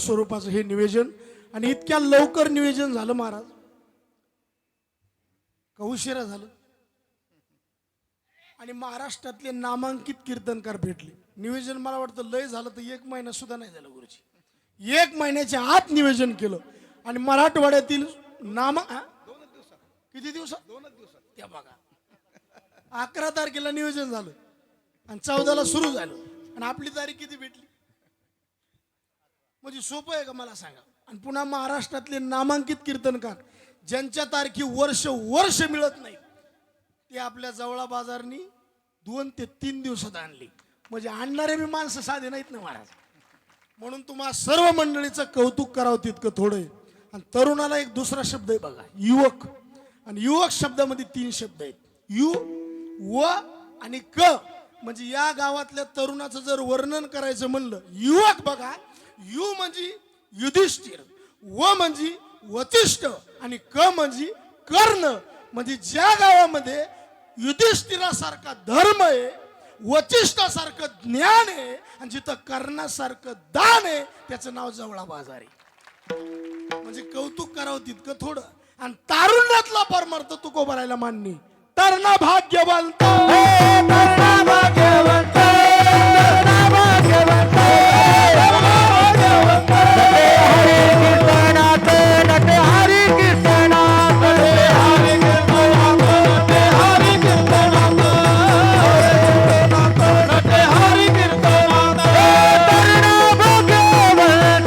स्वरूपाचं हे निवेदन. आणि इतक्या लवकर निवेदन झालं महाराज का उशिरा झालं. आणि महाराष्ट्रातले नामांकित कीर्तनकार भेटले. निवेदन मला वाटतं लय झालं तर 1 महिना सुद्धा नाही झालं गुरुजी. 1 महिन्याच्या आत निवेदन केलं. आणि मराठवाड्यातील किती दिवसात 2 दिवसात त्या बघा 11 तारखेला नियोजन झालं आणि 14ला सुरू झालं. आणि आपली तारीख किती भेटली म्हणजे सोपं आहे का मला सांगा. आणि पुन्हा महाराष्ट्रातले नामांकित कीर्तनकार ज्यांच्या तारखी वर्ष मिळत नाही ते आपल्या जवळा बाजारनी 2 ते 3 दिवसात आणली. म्हणजे आणणारे बी माणसं साधे नाहीत ना महाराज. म्हणून तुम्हाला सर्व मंडळीचं कौतुक करावं तितकं थोडं आहे. आणि तरुणाला एक दुसरा शब्द आहे बघा, युवक. आणि युवक शब्दामध्ये 3 शब्द आहेत, यु, व आणि क. म्हणजे या गावातल्या तरुणाचं जर वर्णन करायचं म्हणलं, युवक बघा, यु म्हणजे युधिष्ठिर, व म्हणजे वसिष्ठ आणि क म्हणजे कर्ण. म्हणजे ज्या गावामध्ये युधिष्ठिरासारखा धर्म आहे, वसिष्ठासारखं ज्ञान आहे आणि जिथं कर्णासारखं दान आहे त्याचं नाव जवळा बाजार आहे. म्हणजे कौतुक करावं तितकं थोडं. आणि तारुण्यातला परमार्थ तुकोबा राहायला मान्य. तरणा भाग्यवंत, तरणा भाग्यवंत, तरणा भाग्यवंत, हरी कीर्तनात नटे, हरी कीर्तनात नटे, हरी कीर्तनात नटे, हरी कीर्तनात नटे, हरी कीर्तनात. तरणा भाग्यवंत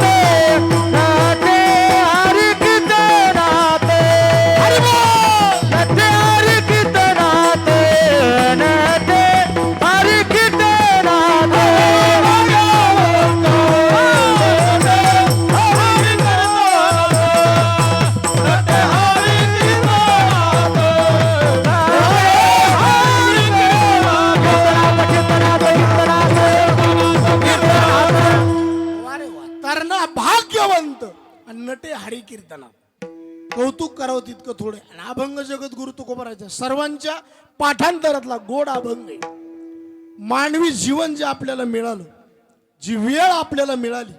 नटे, हरी कीर्तनात, हरी बोल नटे, हरी कीर्तनात नटे, हरी कीर्तनात. तरणा भाग्यवंत आणि नटे हरी कीर्तनात. कौतुक करावं तितकं थोडं. आणि अभंग जगद्गुरु तुकोबारायचा सर्वांच्या पाठांतरातला गोड अभंग आहे. मानवी जीवन जे आपल्याला मिळालं, जी वेळ आपल्याला मिळाली,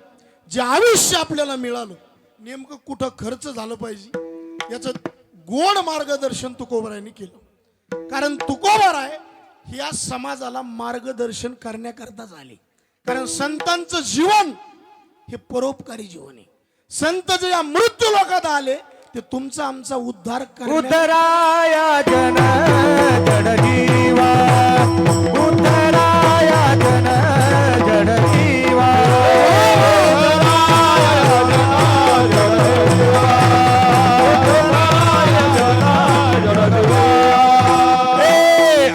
जे आयुष्य आपल्याला मिळालं, नेमकं कुठं खर्च झालं पाहिजे याचं गोड मार्गदर्शन तुकोबारायांनी केलं. कारण तुकोबाराय हे या समाजाला मार्गदर्शन करण्याकरताच आले. कारण संतांचं जीवन हे परोपकारी जीवन आहे. संत जे या मृत्यू लोकात आले ते तुमचा आमचा उद्धार उद्धराया जन जड जीवा, उद्धराया जन जड जीवा,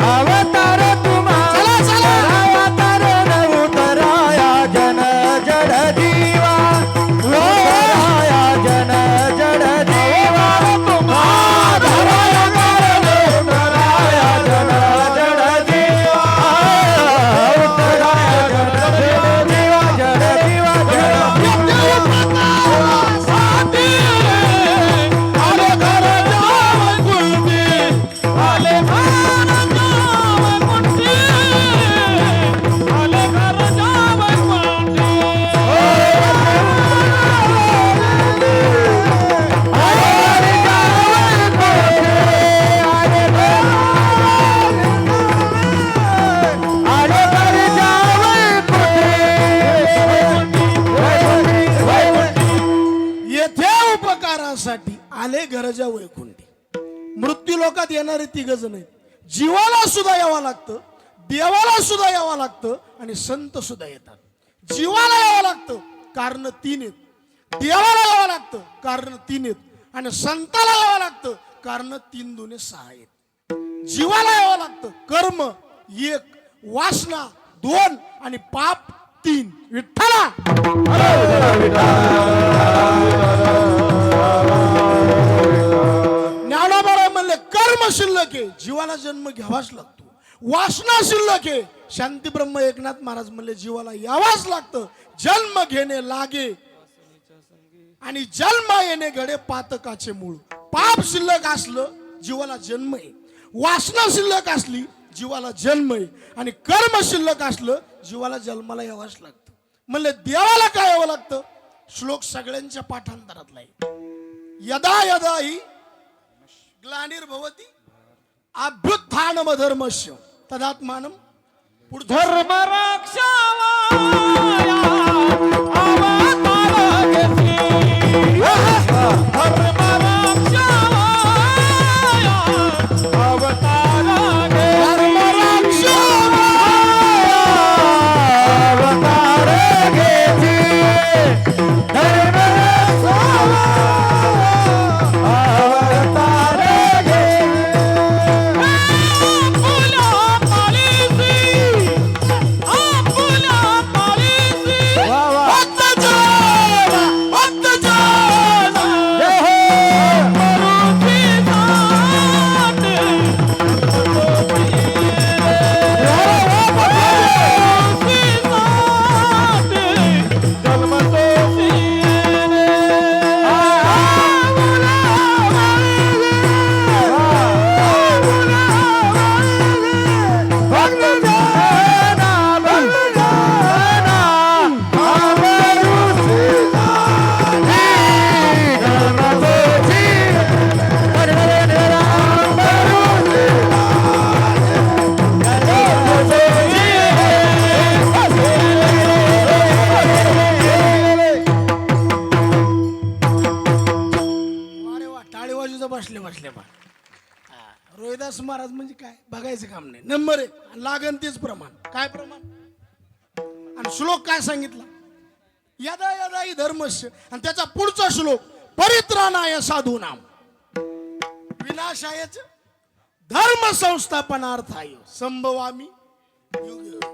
अवतार तुम्हाला अवतार न उद्धराया जन जड जीवा, उद्धराया जन जड जीवा, आले गरजा वैकुंठी. मृत्यू लोकात येणारे 3 जण आहेत. जीवाला सुद्धा यावं लागतं, देवाला सुद्धा यावं लागतं आणि संत सुद्धा येतात. जीवाला यावं लागतं कारण 3 आहेत, देवाला यावं लागतं कारण 3 आहेत आणि संताला यावं लागतं कारण 3 दुने 6 आहेत. जीवाला यावं लागतं कर्म 1, वासना 2 आणि पाप 3. विठ्ठला ज्ञानोबा म्हणले कर्म शिल्लक आहे, जीवाला जन्म घ्यावाच लागतो. वासना शिल्लक आहे, शांती ब्रह्म एकनाथ महाराज म्हणले जीवाला यावाच लागतं. जन्म घेणे लागे आणि जन्म येणे घडे पातकाचे मूळ. पाप शिल्लक असलं जीवाला जन्म आहे, वासना शिल्लक असली जीवाला जन्म आहे आणि कर्म शिल्लक असलं जीवाला जन्माला यावाच लागतं. म्हणले देवाला काय यावं लागतं? श्लोक सगळ्यांच्या पाठांतरातला आहे. यदा यदा ही ग्लानिर्भवती अभ्युत्थानमधर्मस्य तदात्मानं पुढचं धर्म रक्षावाया अवतार घेतली. धर्म रक्षावाया अवतार अवतार घेतली. धर्म अवतार बसले बसले बा. रोहिदास महाराज म्हणजे काय बघायचं काम नाही. नंबर 1 लागन तेच प्रमाण. काय प्रमाण आणि श्लोक काय सांगितला? यदा यदा ही धर्मस्य. आणि त्याचा पुढचा श्लोक परित्राणाय साधूनाम विनाशायच धर्म संस्थापनार्थाय संभवामी युगे युगे.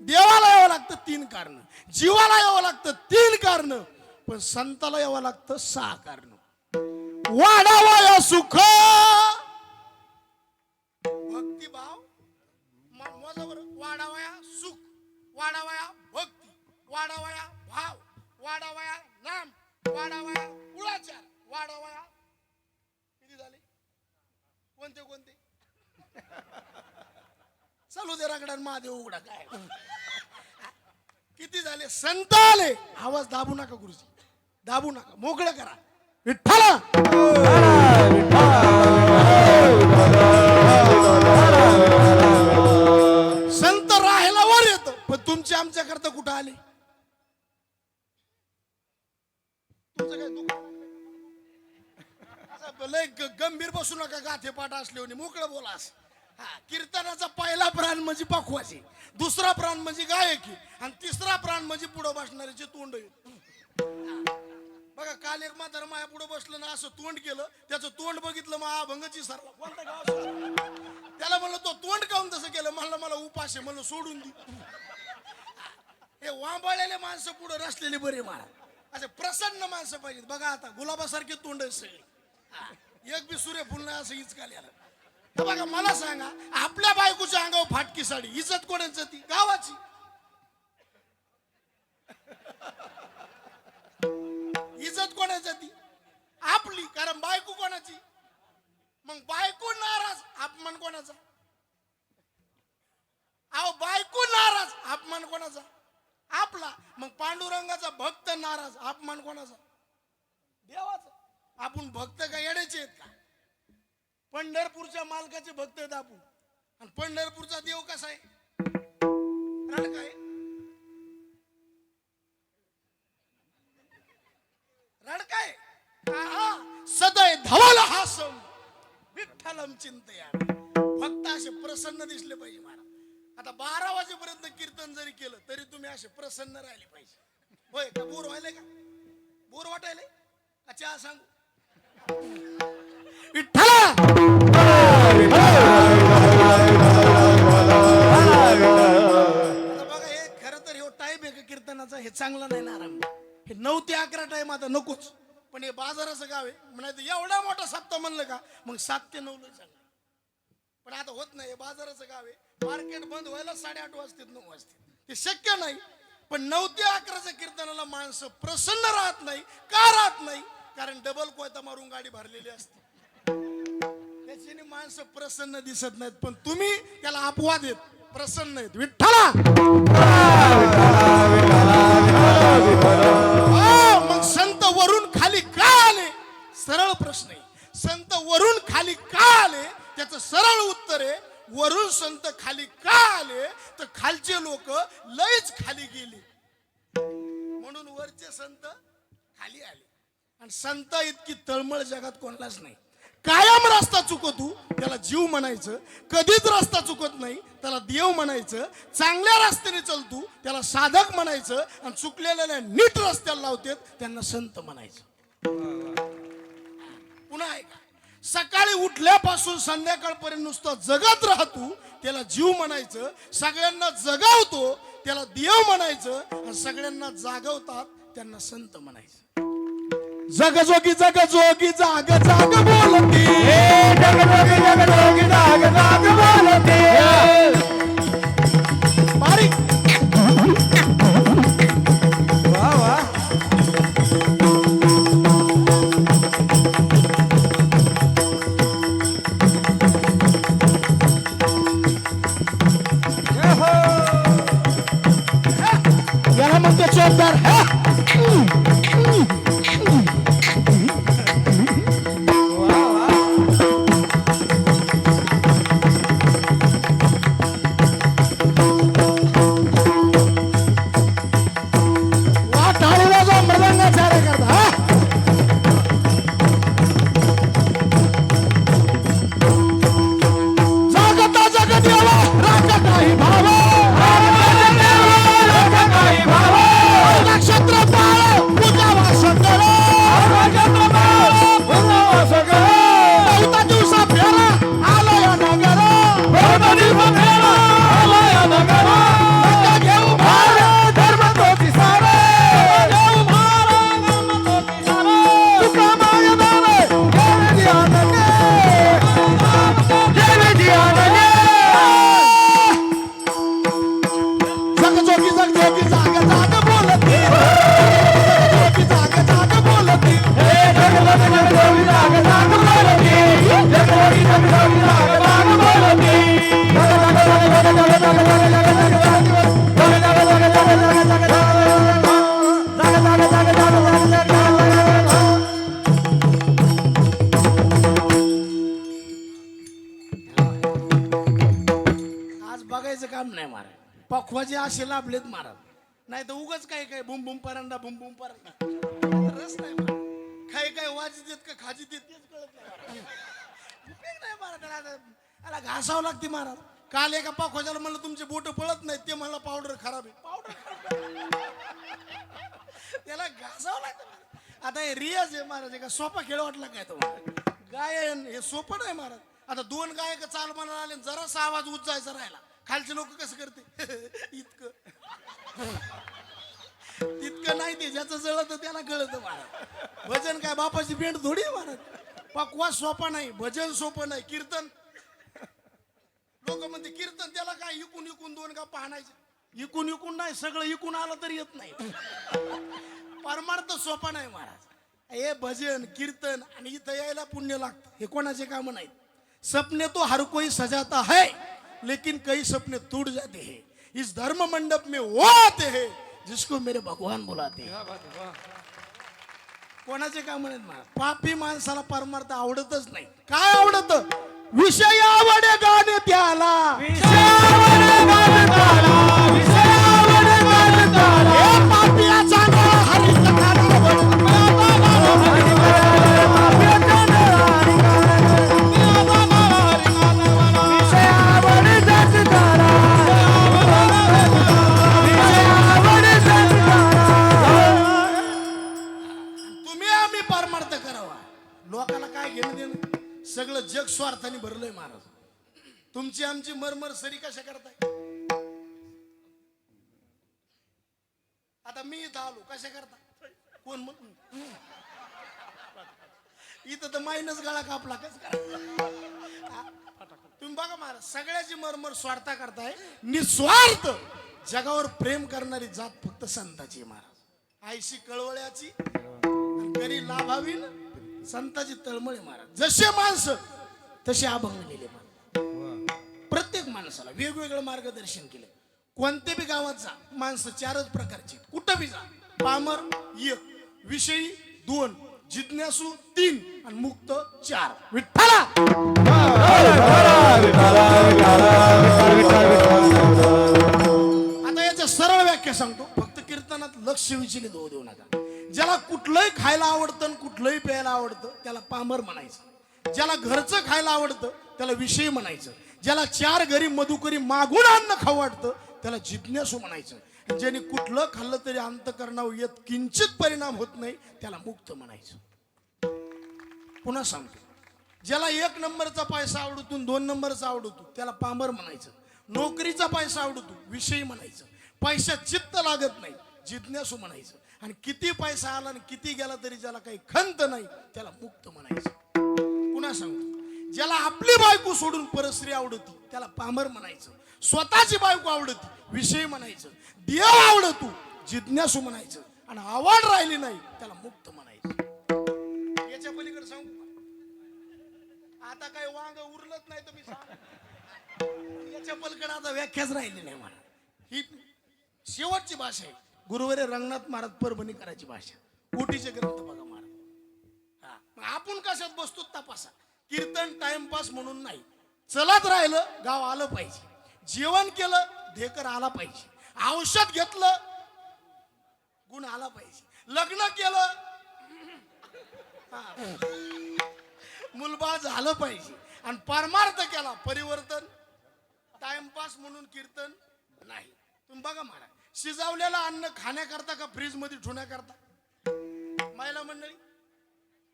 देवाला यावं लागतं 3 कारण, जीवाला यावं लागतं 3 कारण, पण संताला यावं लागतं 6 कारण. वाढावया सुख भक्तिभाव माझ्यावर वाढावया सुख, वाढावया भक्ती, वाढावया भाव, वाढावया नाम, वाढावया कुळाचार, वाढावया किती झाले? कोणते कोणते? चालू दे रगडान महादेव उघडा. काय किती झाले? संत आले. आवाज दाबू नका गुरुजी, दाबू नका, मोकळं करा. विठ्ठला संत राहायला वर येत, पण तुमचे आमच्या करता कुठं आले? तुमचं काय दुःख? लय गंभीर बसू नका. गाथे पाठ असले मोकळं बोलास. कीर्तनाचा पहिला प्राण म्हणजे पाखवाची, दुसरा प्राण म्हणजे गायकी, आणि तिसरा प्राण म्हणजे पुढं बसणाऱ्याचे तोंड. बघा काल एक म्हातारा माया पुढे बसलं ना, असं तोंड केलं, त्याचं तोंड बघितलं मग अभंगची सरला. कोणता गाव? त्याला म्हणलं तो तोंड काऊन तसं केलं? म्हणलं मला उपास आहे. म्हणलं सोडून दे. हे वांबाळलेले माणसं पुढे रचलेले बरे मला. असे प्रसन्न माणसं पाहिजेत. बघा आता गुलाबासारखे तोंड सगळे, एक बी सूर्यफुल नाही असं हिचकाल्याला. तर बघा मला सांगा, आपल्या बायकोच्या अंगावर फाटकी साडी, इज्जत कोणाची? ती गावाची. इज्जत कोणाची? ती आपली. कारण बायको कोणाची? मग बायको नाराज, अपमान कोणाचा? अहो बायको नाराज, अपमान कोणाचा? आपला. मग पांडुरंगाचा भक्त नाराज, अपमान कोणाचा? देवाचा. आपण भक्त का येण्याचे आहेत का? पंढरपूरच्या मालकाचे भक्त आहेत आपण. आणि पंढरपूरचा देव कसा आहे? रडका आहे. रडकाय सदय धवल हासम विठ्ठलम चिंतया. फक्त असे प्रसन्न दिसले पाहिजे मला. आता 12 वाजेपर्यंत कीर्तन जरी केलं तरी तुम्ही असे प्रसन्न राहिले पाहिजे. होय का? बोर व्हायले का? बोर वाटायले का? चहा सांगू? विठ्ठला बघा, हे खरं तर हे टाईम आहे का कीर्तनाचा? हे चांगला नाही ना आराम. हे 9 ते 11 टाइम आता नकोच. पण हे बाजाराचं गाव आहे, म्हणायचं एवढा मोठा सप्ताह म्हणलं का मग 7 ते 9 ला सांगा. पण आता होत नाही. हे बाजाराचं गाव आहे. मार्केट बंद व्हायला 8:30 वाजतात, 9 वाजतात. ते शक्य नाही. पण 9 ते 11च्या कीर्तनाला माणसं प्रसन्न राहत नाही. का राहत नाही? कारण डबल कोयता मारून गाडी भरलेली असते. त्याच्याने माणसं प्रसन्न दिसत नाहीत. पण तुम्ही त्याला अपवाद आहेत, प्रसन्न आहेत. विठ्ठला मग सरळ उत्तर आहे, वरून संत खाली का आले तर खालचे लोक लयच खाली गेले म्हणून वरचे संत खाली आले. आणि संत इतकी तळमळ जगात कोणालाच नाही. कायम रस्ता चुकतू त्याला जीव म्हणायचं, कधीच रस्ता चुकत नाही त्याला देव म्हणायचं, चांगल्या रस्त्याने चलतू त्याला साधक म्हणायचं, आणि चुकलेल्या नीट रस्त्याला लावतेत त्यांना संत म्हणायचं. पुन्हा ऐका, सकाळी उठल्यापासून संध्याकाळपर्यंत नुसतं जगत राहतो त्याला जीव म्हणायचं, सगळ्यांना जगावतो त्याला देव म्हणायचं, आणि सगळ्यांना जागवतात त्यांना संत म्हणायचं. जग जोगी जाग जाग बोलती, जग जोगी जाग बोलते. बारीक वा वा. याला म्हणतो चोपदार. काम नाही मारा, पखवाजे असे लाभलेत महाराज, नाही तर उगाच काय काय बुम बुम परांडा बुम बुम परांडा रस नाही मारा. काही काय वाजी देत का खाजी देत तेच कळत नाही. उपयोग नाही महाराज, त्याला घासावं लागते महाराज. काल एका पखवाजाला म्हणलं तुमचे बोट पळत नाहीत, ते म्हणलं पावडर खराब आहे. पावडर त्याला घासावं लागतं. आता हे रियाज आहे महाराज, का सोपा खेळ वाटला काय तुम्हाला? गायन हे सोपं नाही महाराज. आता दोन गायक चाल म्हणायला आले, जरासा आवाज उच्चायचा राहिला, खालचे लोक कसं करते इतकं तितकं नाही, ते ज्याचं जळत त्याला कळत महाराज. भजन काय बापाची भेंट थोडी महाराज. पकवा सोपा नाही, भजन सोपं नाही, कीर्तन लोक म्हणते कीर्तन त्याला काय इकून इकून दोन का पाहण्याचे, इकून इकून नाही, सगळं इकून आलं तरी येत नाही. परमार्थ सोपा नाही महाराज. हे भजन कीर्तन आणि इथं यायला पुण्य लागतं, हे कोणाचे काम नाहीत. सपने तो हर कोई सजाता है, लेकिन कई सपने टूट जाते हैं. इस धर्म मंडप में वो आते हैं जिसको मेरे भगवान बुलाते हैं. कोणाचे काम नाहीत महाराज. पापी माणसाला परमार्थ आवडतच नाही. काय आवडत? विषय आवडे गाणे त्याला, पापियाचा लोकाला काय घेणं देणं, सगळं जग स्वार्थाने भरलंय महाराज. तुमची आमची मरमर सरी कशा करताय? आता मी इथं आलो कशा करता? कोण म्हणून इथं तर मायनस गळा कापला कस करा. तुम्ही बघा महाराज, सगळ्याची मरमर स्वार्था करताय. निस्वार्थ जगावर प्रेम करणारी जात फक्त संताची महाराज. आईशी कळवळ्याची करी लाभावी ना संताची तळमळे महाराज. जसे माणसं तसे अभंगलेले महाराज. प्रत्येक माणसाला वेगवेगळं मार्गदर्शन केलं. कोणते बी गावात जा, माणसं चारच प्रकारची, कुठं बी जा. पामर एक, विषयी दोन, जिज्ञासू 3 आणि मुक्त 4. विठ्ठला आता याच्या सरळ व्याख्या सांगतो. फक्त कीर्तनात लक्ष विचलित होऊ देऊ नका. ज्याला कुठलंही खायला आवडतं आणि कुठलंही प्यायला आवडतं त्याला पामर म्हणायचं. ज्याला घरचं खायला आवडतं त्याला विषयी म्हणायचं. ज्याला 4 घरी मधुकरी मागून अन्न खाऊ वाटतं त्याला जिज्ञासू म्हणायचं. ज्याने कुठलं खाल्लं तरी अंतःकरणावर येत किंचित परिणाम होत नाही त्याला मुक्त म्हणायचं. पुन्हा सांगतो. ज्याला 1 नंबरचा पैसा आवडतो 2 नंबरचा आवडतो त्याला पामर म्हणायचं. नोकरीचा पैसा आवडतो विषयी म्हणायचं. पैशात चित्त लागत नाही जिज्ञासू म्हणायचं. आणि किती पैसा आला आणि किती गेला तरी ज्याला काही खंत नाही त्याला मुक्त म्हणायचं. पुन्हा सांगतो. ज्याला आपली बायको सोडून परस्त्री आवडती त्याला पामर म्हणायचं. स्वतःची बायको आवडती विषयी म्हणायचं. देव आवडतो जिज्ञासू म्हणायचं. आणि आवड राहिली नाही त्याला मुक्त म्हणायचं. याच्या पलीकडे सांगू आता काही वांग उरलंच नाही तर मी सांग. याच्या पलीकडे आता व्याख्याच राहिली नाही मला. ही शेवटची भाषा आहे. गुरुवारी रंगनाथ महाराज परभणीकरांची भाषा. कोटीचे ग्रंथ बघा महाराज. आपण कशात बसतो तपासा. कीर्तन टाइमपास म्हणून नाही. चलत राहिलं गाव आलं पाहिजे. जेवण केलं ढेकर आला पाहिजे. औषध घेतलं गुण आला पाहिजे. लग्न केलं मुलबा झालं पाहिजे. आणि परमार्थ केला परिवर्तन. टाइमपास म्हणून कीर्तन नाही. तुम्ही बघा महाराज शिजवलेलं अन्न खाण्याकरता का फ्रीज मध्ये ठेवण्याकरता. महिला मंडळी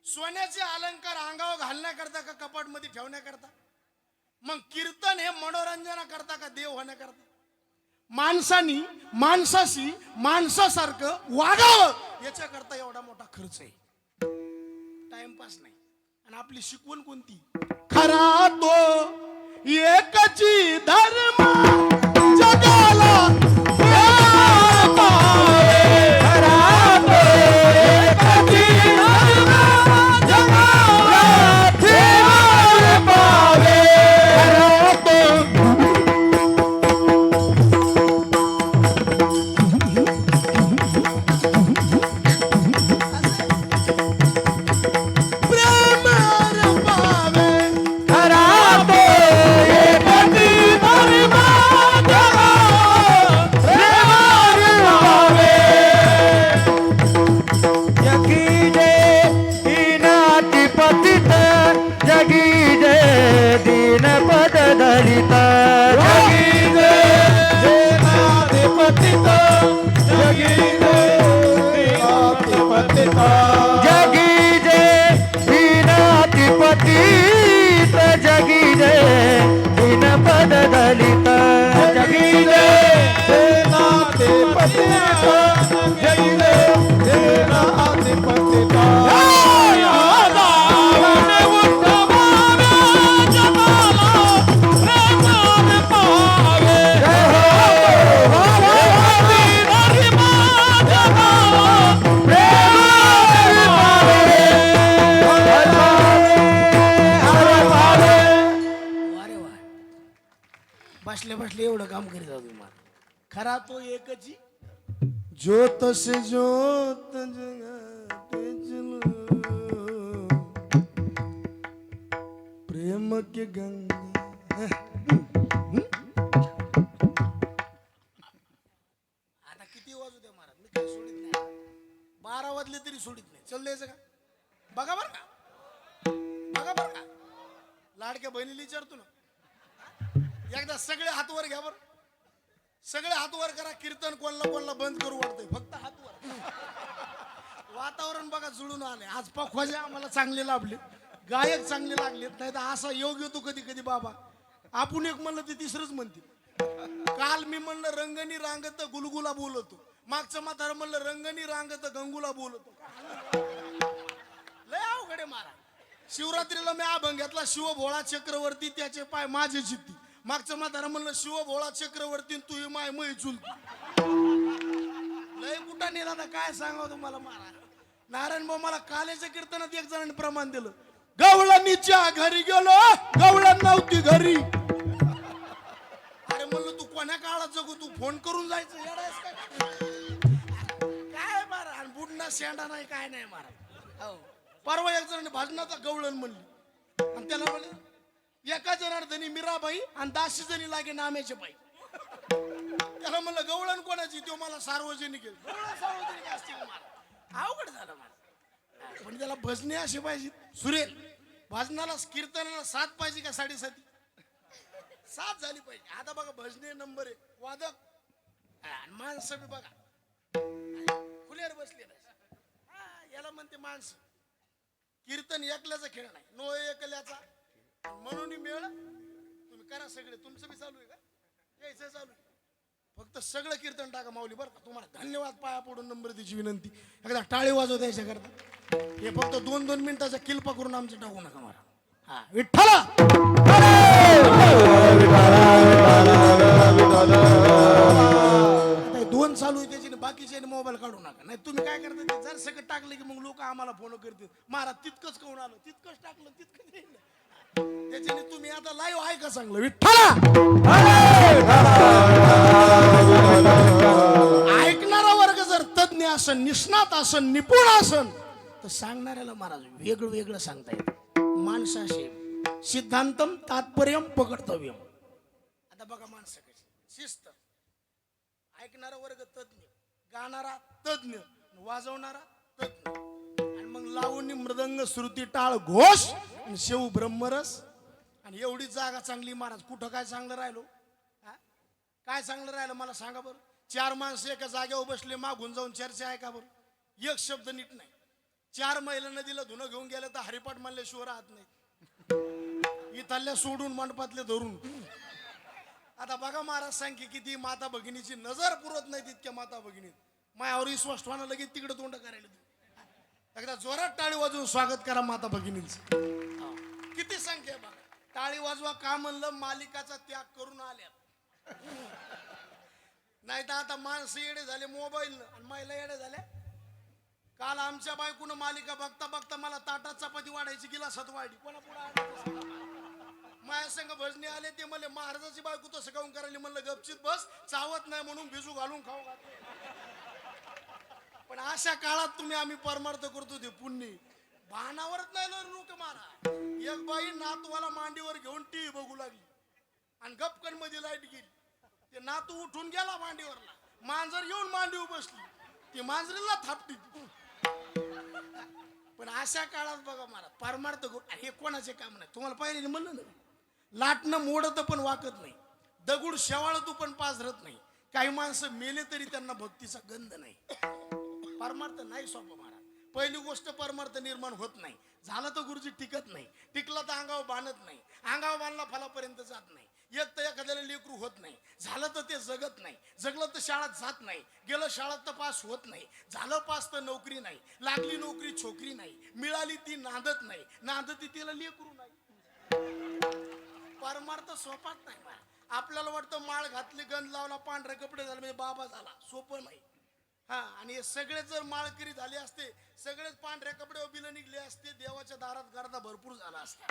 सोन्याचे अलंकार अंगावर घालण्याकरता का कपाट मध्ये ठेवण्याकरता. मग कीर्तन हे मनोरंजनाकरता का देव होण्याकरता. माणसानी माणसाशी माणसासारखं वागावं याच्याकरता एवढा मोठा खर्च आहे. टाइमपास नाही. आणि आपली शिकवण कोणती. खरा तो एकची धर्म जगाला बसले बसले एवढं काम करीत होतो तुम्हाला. खरा तो एकची ज्योत से ज्योत जगाते चलो प्रेम के गंगा. आता किती वाजू द्या महाराज मी काही सोडित नाही. 12 वाजले तरी सोडित नाही. चल द्यायचं का. बघा बर का. बघा बर का. लाडक्या बहिणीला विचारतो ना. एकदा सगळे हात वर घ्या बर. सगळे हात वर करा. कीर्तन कोणला कोणला बंद करू वाटतंय. फक्त हात वर. वातावरण बघा जुळून आले. आज पखवाजे आम्हाला चांगले लाभले. गायक चांगले लागलेत. नाही तर असा योग येतो कधी कधी बाबा. आपण एक म्हणलं ते तिसरंच म्हणते. काल मी म्हणलं रंगणी रांगत गुलगुला बोलतो. मागचं म्हातारं म्हणलं रंगणी रांगत गंगुला बोलतो. लय अवघडे मारा. शिवरात्रीला मी अभंग घेतला शिव भोळा चक्रवर्ती त्याचे पाय माझे चित्ती. मागचं म्हातारं म्हणलं शिव भोळा चक्रवर्ती तू माय मै चुलती. लय कुठं नेला ना काय सांगावं तुम्हाला महाराज. नारायण भाऊ मला कालेच्या कीर्तनात एक जणांनी प्रमाण दिलं. गवळणीच्या घरी गेलो गवळण नव्हती घरी. अरे म्हणलं तू कोण्या काळात जगू. तू फोन करून जायचं येडायस काय. काय मारा बुडणा शेंडा नाही काय नाही मारा. हो परवा एक जणांनी भाजनाचा गवळण म्हणली आणि त्याला म्हणले एका जनार्दनी मीराबाई आणि 10 जणी लागे नाम्याचे बाई. त्याला म्हणलं गवळण कोणाची, तो मला सार्वजनिक आहे. गवळण सार्वजनिक असते का मला? अवघड झालं मला. पण त्याला भजने असे पाहिजे सुरेल. भजनाला कीर्तनाला 7 पाहिजे का 7.5? 7 झाली पाहिजे. आता बघा भजने नंबर 1 वादक आणि माणसं बी बघा खुल्यावर बसले. याला म्हणते माणसं. कीर्तन एकल्याचा खेळ नाही, नो एकल्याचा. म्हणून मेळ तुम्ही करा सगळे. तुमचं बी चालू आहे का? यायचं चालू आहे. फक्त सगळं कीर्तन टाका माऊली बरं का. तुम्हाला धन्यवाद पाया पडून नंबर द्यायची विनंती. एकदा टाळी वाजव द्यायच्या करता. हे फक्त 2-2 मिनिटाचा किल्पा करून आमचं टाकू नका मला. हा विठ्ठला आता 2 चालू आहे त्याची बाकीचे मोबाईल काढू नका. नाही तुम्ही काय करता ते जर सगळं टाकलं की मग लोक आम्हाला फोन करतील. महाराज तितकंच कोण आलं, तितकंच टाकलं, तितकंच येईल. त्याच्याने तुम्ही आता लाईव्ह आहे का चांगलं विठ्ठला. ऐकणारा वर्ग जर तज्ञ असन, निष्णात असन, निपुण असन तर सांगणाऱ्याला महाराज वेगळं वेगळं सांगता येतं. माणसाशी सिद्धांतम तात्पर्यम पकडतव्यम. आता बघा माणसं कशी शिस्त. ऐकणारा वर्ग तज्ञ, गाणारा तज्ञ, वाजवणारा तज्ञ, आणि मग लावणी मृदंग श्रुती टाळ घोष आणि शेव ब्रह्मरस. आणि एवढी जागा चांगली महाराज कुठं काय चांगलं राहिलो? काय चांगलं राहिलं मला सांगा बरं. 4 माणसं एका जागेवर बसले, मागून जाऊन चर्चा आहे का बरं? एक शब्द नीट नाही. 4 महिलांना दिलं धुणं घेऊन गेलं तर हरिपाठ म्हणल्याशिवाय राहत नाही. इथल्या सोडून मंडपातले धरून. आता बघा महाराज सांगे किती माता भगिनीची नजर पुरत नाही तितक्या माता भगिनीत. मायावर विश्वास ठेवणं लगेच तिकडे तोंड करायला. एकदा जोरात टाळी वाजवून स्वागत करा माता भगिनींचं. किती संख्या बघा. टाळी वाजवा का म्हणलं? मालिकाचा त्याग करून आल्या. नाही तर आता माणसं येडे झाले मोबाईल आणि महिला येडे झाल्या. काल आमच्या बायकोनं मालिका बघता बघता मला ताटात चपाती वाढायची गिलासात वाढली. कोणा पुढे माया संघ भजने आले. ते म्हणले महाराजाची बायको तसं काऊन करायला. म्हणलं गपचित बस, चावत नाही म्हणून भिजू घालून खाऊ घातले. पण अशा काळात तुम्ही आम्ही परमार्थ करतो ते पुण्य भानावरच नाही लोक मारा. एक बाई नातवाला मांडीवर घेऊन टीव्ही बघू लागली आणि गपकन मध्ये लाईट गेली. ते नातू उठून गेला मांडीवरला. मांजर येऊन मांडीवर बसली. ती मांजरीला थापटी. पण अशा काळात बघा मला परमार्थ करू. हे कोणाचे काम नाही. तुम्हाला पाहिजे म्हणलं ना, लाटणं मोडत पण वाकत नाही, दगड शेवाळत पण पाझरत नाही. काही माणसं मेले तरी त्यांना भक्तीचा गंध नाही. परमार्थ नाही सोपं महाराज. पहिली गोष्ट परमार्थ निर्माण होत नाही. झालं तर गुरुजी टिकत नाही. टिकला तर अंगावर बांधत नाही. अंगावर बांधला फलापर्यंत जात नाही. एक तर एखाद्याला लेकरू होत नाही. झालं तर ते जगत नाही. जगलं तर शाळेत जात नाही. गेलं शाळेत तर पास होत नाही. झालं पास तर नोकरी नाही. लागली नोकरी छोकरी नाही. मिळाली ती नांदत नाही. नांदती तिला लेकरू नाही. परमार्थ सोपाच नाही. आपल्याला वाटतं माळ घातली, गंध लावला, पांढरे कपडे झाले म्हणजे बाबा झाला. सोपं नाही. हा आणि हे सगळे जर माळकरी झाले असते, सगळेच पांढऱ्या कपडे बिलं निघले असते, देवाच्या दारात गर्दा भरपूर झाला असता.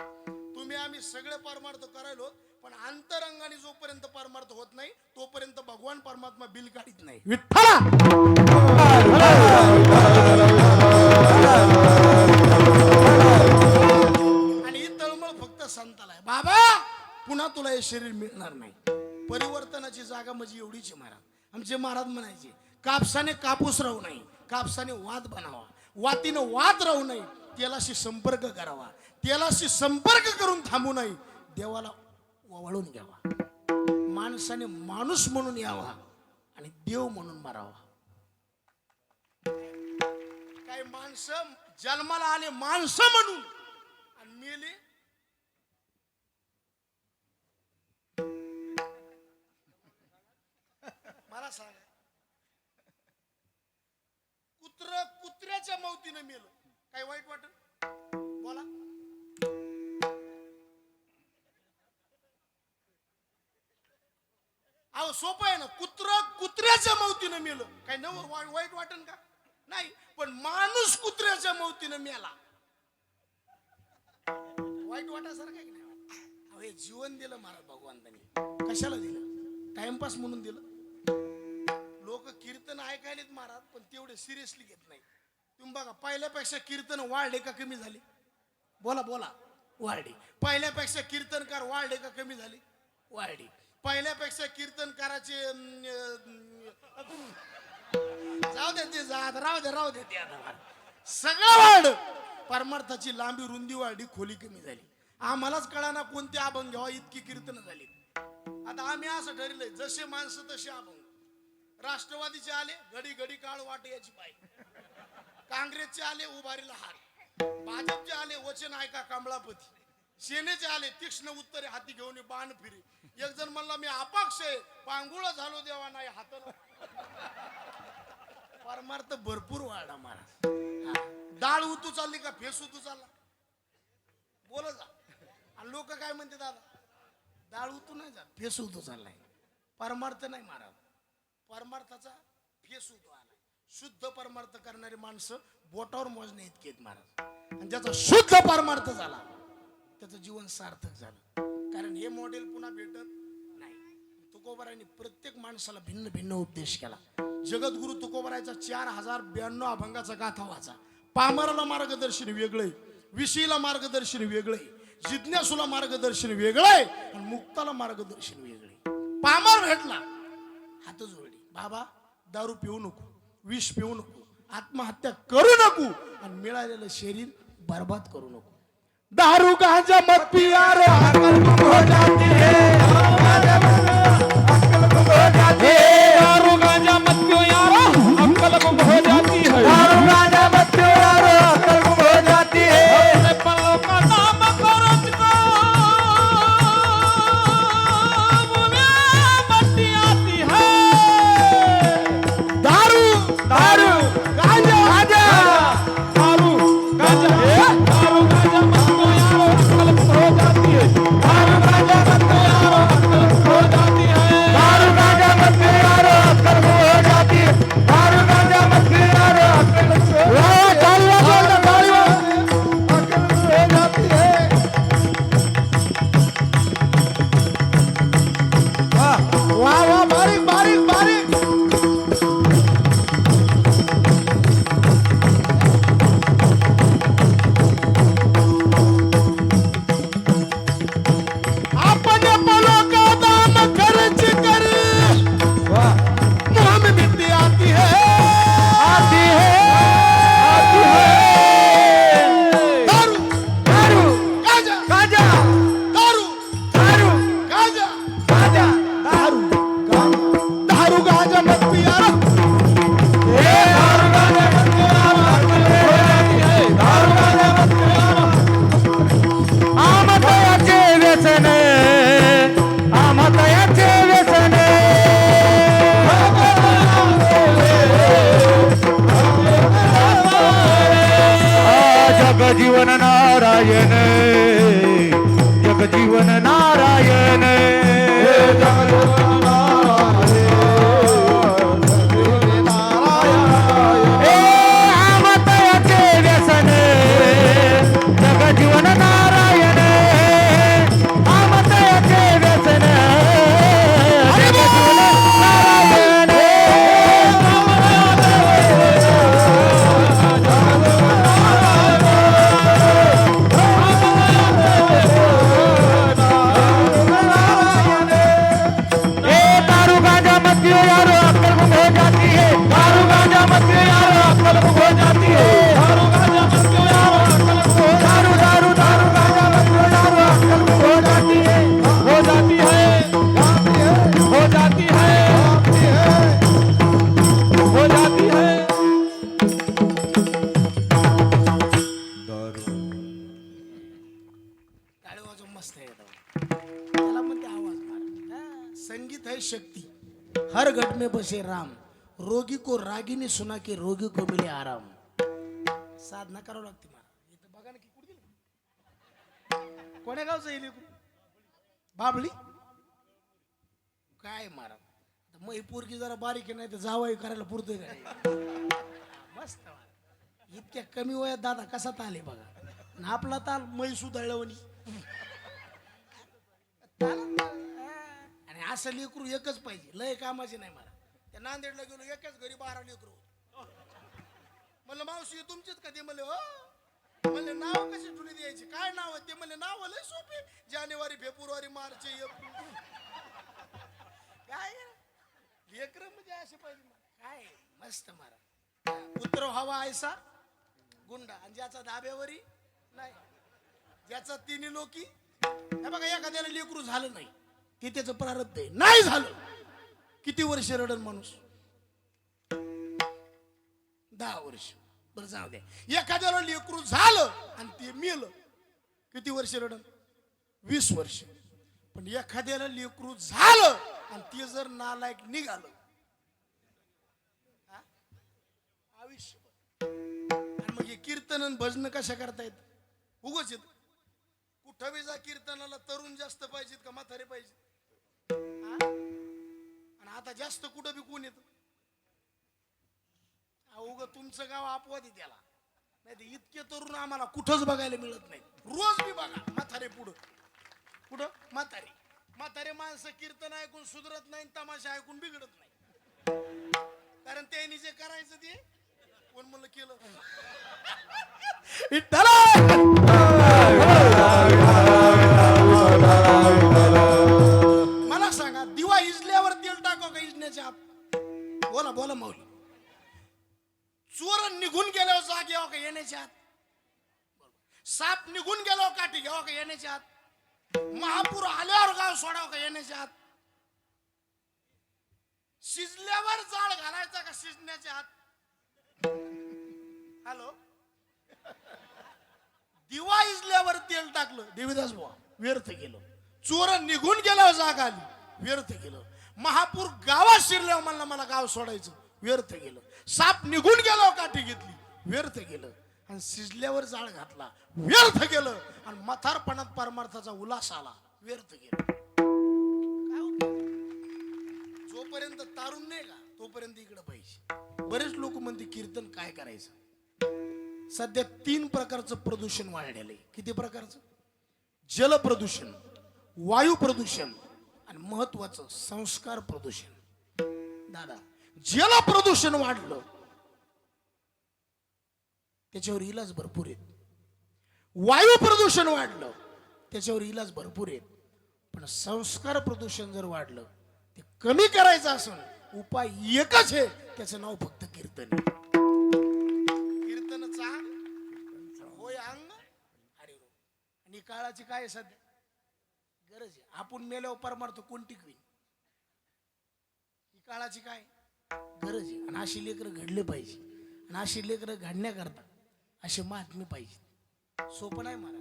तुम्ही आम्ही सगळे परमार्थ करायलो. पण अंतरंगाने जोपर्यंत परमार्थ होत नाही तोपर्यंत भगवान परमात्मा बिल काढीत नाही. विठ्ठला आणि ही तळमळ फक्त संताला आहे. बाबा पुन्हा तुला हे शरीर मिळणार नाही. परिवर्तनाची जागा म्हणजे एवढीच महाराज. आमचे महाराज म्हणायचे कापसाने कापूस राहू नये, कापसाने वात बनावा, वातीनं वात राहू नये, तेलाशी संपर्क करावा, तेलाशी संपर्क करून थांबू नये, देवाला वळून घ्यावा, माणसाने माणूस म्हणून यावा आणि देव म्हणून मारावा. काही माणसं जन्माला आले माणसं म्हणून आणि मेले मला सांगा. कुत्र्याच्या मौतीनं मेलं काही वाईट वाटत? बोला. अहो सोपं आहे ना. कुत्र्याच्या मौतीनं मेलं काही न वाईट वाटन का? नाही. पण माणूस कुत्र्याच्या मौतीनं मेला वाईट वाटायसारखं आहे की नाही? अहो हे जीवन दिलं महाराज भगवंतांनी. कशाला दिलं? टाइमपास म्हणून दिलं. लोक कीर्तन ऐकायलेत महाराज पण तेवढे सिरियसली घेत नाही. तुम्ही बघा पहिल्यापेक्षा कीर्तन वाढले का कमी झाले? बोला बोला. वाढले. पहिल्यापेक्षा कीर्तनकार वाढले का कमी झाले? वाढले. पहिल्यापेक्षा कीर्तनकाराचे जाऊ दे ते जात राहू दे ते आता सगळं वाढ. परमार्थाची लांबी रुंदी वाढली, खोली कमी झाली. आम्हालाच कळाना कोणते अभंग घ्यावा, इतकी कीर्तन झाली. आता आम्ही असं ठरलंय, जसे माणसं तसे अभंग. राष्ट्रवादीचे आले घडी घडी काळ वाटे याची पाय, काँग्रेसचे आले उभारीला हार, भाजपचे आले वचन ऐका कमळापती, सेनेचे आले तीक्ष्ण उत्तरे हाती घेऊन बाण फिरे. एक जण म्हणला मी अपक्ष आहे, पांगुळ झालो देवा नाही हाताला. परमार्थ भरपूर वाढा महाराज. डाळ उतू चालली का फेस उतू चालला? बोल जा. आणि लोक काय म्हणते दादा, डाळ उतू नाही जा फेस उतू चाललाय. परमार्थ नाही महाराज, परमार्थाचा फेस उतू आलाय. शुद्ध परमार्थ करणारी माणसं बोटावर मोजणे इतके आहेत महाराज. आणि ज्याचा शुद्ध परमार्थ झाला त्याचं जीवन सार्थक झालं. कारण हे मॉडेल पुन्हा भेटत नाही. तुकोबारायांनी प्रत्येक माणसाला भिन्न भिन्न उपदेश केला. जगद्गुरु तुकोबारायचा 4092 अभंगाचा गाथा वाचा. पामराला मार्गदर्शन वेगळंय, विषयीला मार्गदर्शन वेगळंय, जिज्ञासूला मार्गदर्शन वेगळंय आणि मुक्ताला मार्गदर्शन वेगळंय. पामर भेटला हात जोडली, बाबा दारू पिऊ नको, विष पिऊ नको, आत्महत्या करू नको आणि मिळालेलं शरीर बर्बाद करू नको. दारू गांजा मत पिया रे, अकल गुम हो जाती है, अकल गुम हो जाती है. दारू गांजा मत पियो यारो, अकल गुम हो जाती है. दारू गांजा मत पियो यारो, अकल गुम हो जाती है. अपने पलों का नाम करो तुझको, मुझे मस्ती आती है. दारू दारू गांजा गांजा दारू गांजा दारू गांजा मत पियो यारो, अकल गुम हो जाती है. दारू गांजा मत पियो यारो, अकल गुम हो जाती है. दारू गांजा मत पियो यारो, अकल गुम हो जाती है. दारू गांजा मत पियो यारो, अकल गुम हो जाती है. वाह वाह, बारीक बारीक बारीक. अपने पलों का दाम खर्च कर मुंह में मिट्टी आती है, आती है, आती है. दारू दारू गांजा गांजा, दारू दारू गांजा गांजा, दारू दारू गांजा मत पिया रे. दारू गांजा मत पिया रे, दारू गांजा मत पिया रे. आमतयाचे व्यसन, आमतयाचे व्यसन. जगजीवन नारायण, जगजीवन नारायण. आमतयाचे व्यसन, जगजीवन नारायण. आमतयाचे व्यसन, जगजीवन नारायण. दारू गांजा मत पियो यारो, अक्ल गुम हो जाती है. दारू गांजा मत पियो यारो, अक्ल गुम हो जाती है. दारू गांजा मत पियो यारो, अक्ल गुम हो. दारू दारू दारू गांजा मत पियो यारो, अक्ल गुम हो जाती है, हो जाती है, हो जाती है, हो जाती है. टाळी वाजवून मस्त आहे एकदम. त्याला म्हणते आवाज मार. संगीत है शक्ती, हर घट में बसे राम, रोगी को रागिनी सुना के रोगी को मिले आराम. साधना करावं लागते मला. इथं बघा ना की कुठे गेलं, कोण्या गावचं येईल बाबळी काय मारा. मग ही पोरगी जरा बारीक आहे, नाही तर जावाई करायला पुरतोय का? मस्त मारा. इतक्या कमी वयात दादा कसा ताल आहे बघा. आणि आपला ताल म्हैसू दळवणी. आणि असं लेकरू एकच पाहिजे, लय कामाचे नाही मला. त्या नांदेडला गेलो एकाच घरी 12 लेकरू. म्हणलं मावशी हे तुमचेच का ते म्हणले हो म्हणले नाव कशी ठुली द्यायची काय नाव आहे ते म्हणले नाव लय सोपे जानेवारी फेब्रुवारी मार्च एप्रिल काय लेकर म्हणजे असे पाहिजे काय मस्त मारा पुत्र हवा ऐसा गुंडा आणि ज्याचा धाब्यावरी नाही ज्याचा तिन्ही लोकी हे बघा एखाद्याला लेकरू झालं नाही ते त्याचं प्रारब्ध आहे नाही झालं किती वर्ष रडन माणूस 10 वर्ष बरं जाऊ द्या एखाद्याला लेकरू झालं आणि ते मेलं किती वर्ष रडन 20 वर्ष पण एखाद्याला लेकरू झालं आणि ते जर नालायक निघालं आयुष्यभर आणि मग हे कीर्तन आणि भजन कशा करतायत उगच येत कुठं बी जा कीर्तनाला तरुण जास्त पाहिजेत का म्हातारे पाहिजे आणि आता जास्त कुठं बी कोण येत उग तुमचं गाव अपवादी त्याला नाही तर इतके तरुण आम्हाला कुठंच बघायला मिळत नाही रोज बी बघा म्हातारे पुढं पुढं म्हातारे माणसं कीर्तन ऐकून सुधरत नाही तमाशा ऐकून बिघडत नाही कारण त्यांनी जे करायचं ते कोण म्हणलं केलं मला सांगा दिवा इजल्यावर तेल टाको का इजण्याच्या आत बोला बोला माऊली चोर निघून गेल्यावर जाग घ्यावं का येण्याच्या आत साप निघून गेल्यावर काठी घ्यावं का येण्याच्या आत महापूर आल्यावर गाव सोडावं का येण्याच्या आत शिजल्यावर जाळ घालायचा का शिजण्याच्या आत हॅलो दिवा इजल्यावर तेल टाकलं देवीदास बुवा व्यर्थ गेलं चोर निघून गेल्यावर जाग आली व्यर्थ गेलं महापूर गावात शिरल्यावर म्हणला मला गाव सोडायचं व्यर्थ गेलं साप निघून गेल्यावर काठी घेतली व्यर्थ गेलं आणि शिजल्यावर जाळ घातला व्यर्थ गेलं आणि म्हातारपणात परमार्थाचा उल्हास आला व्यर्थ गेलं काय उपयोग? जोपर्यंत तारून नाही का तोपर्यंत इकडे पाहिजे बरेच लोक म्हणते कीर्तन काय करायचं सध्या 3 प्रकारचं प्रदूषण वाढलेलं आहे किती प्रकारचं जल प्रदूषण वायू प्रदूषण आणि महत्वाचं संस्कार प्रदूषण दादा जल प्रदूषण वाढलं त्याच्यावर इलाज भरपूर आहेत वायू प्रदूषण वाढलं त्याच्यावर इलाज भरपूर आहेत पण संस्कार प्रदूषण जर वाढलं ते कमी करायचं असेल उपाय एकच आहे त्याचं नाव फक्त कीर्तन कीर्तनचा होय अंग अरे आणि काळाची काय सध्या गरज आहे आपण मेल्यावर परमार्थ कोण टिकवी ही काळाची काय गरज आहे आणि अशी लेकरं घडले पाहिजे आणि अशी लेकरं घडण्याकरता असे महात्मे पाहिजे सोपं नाही मला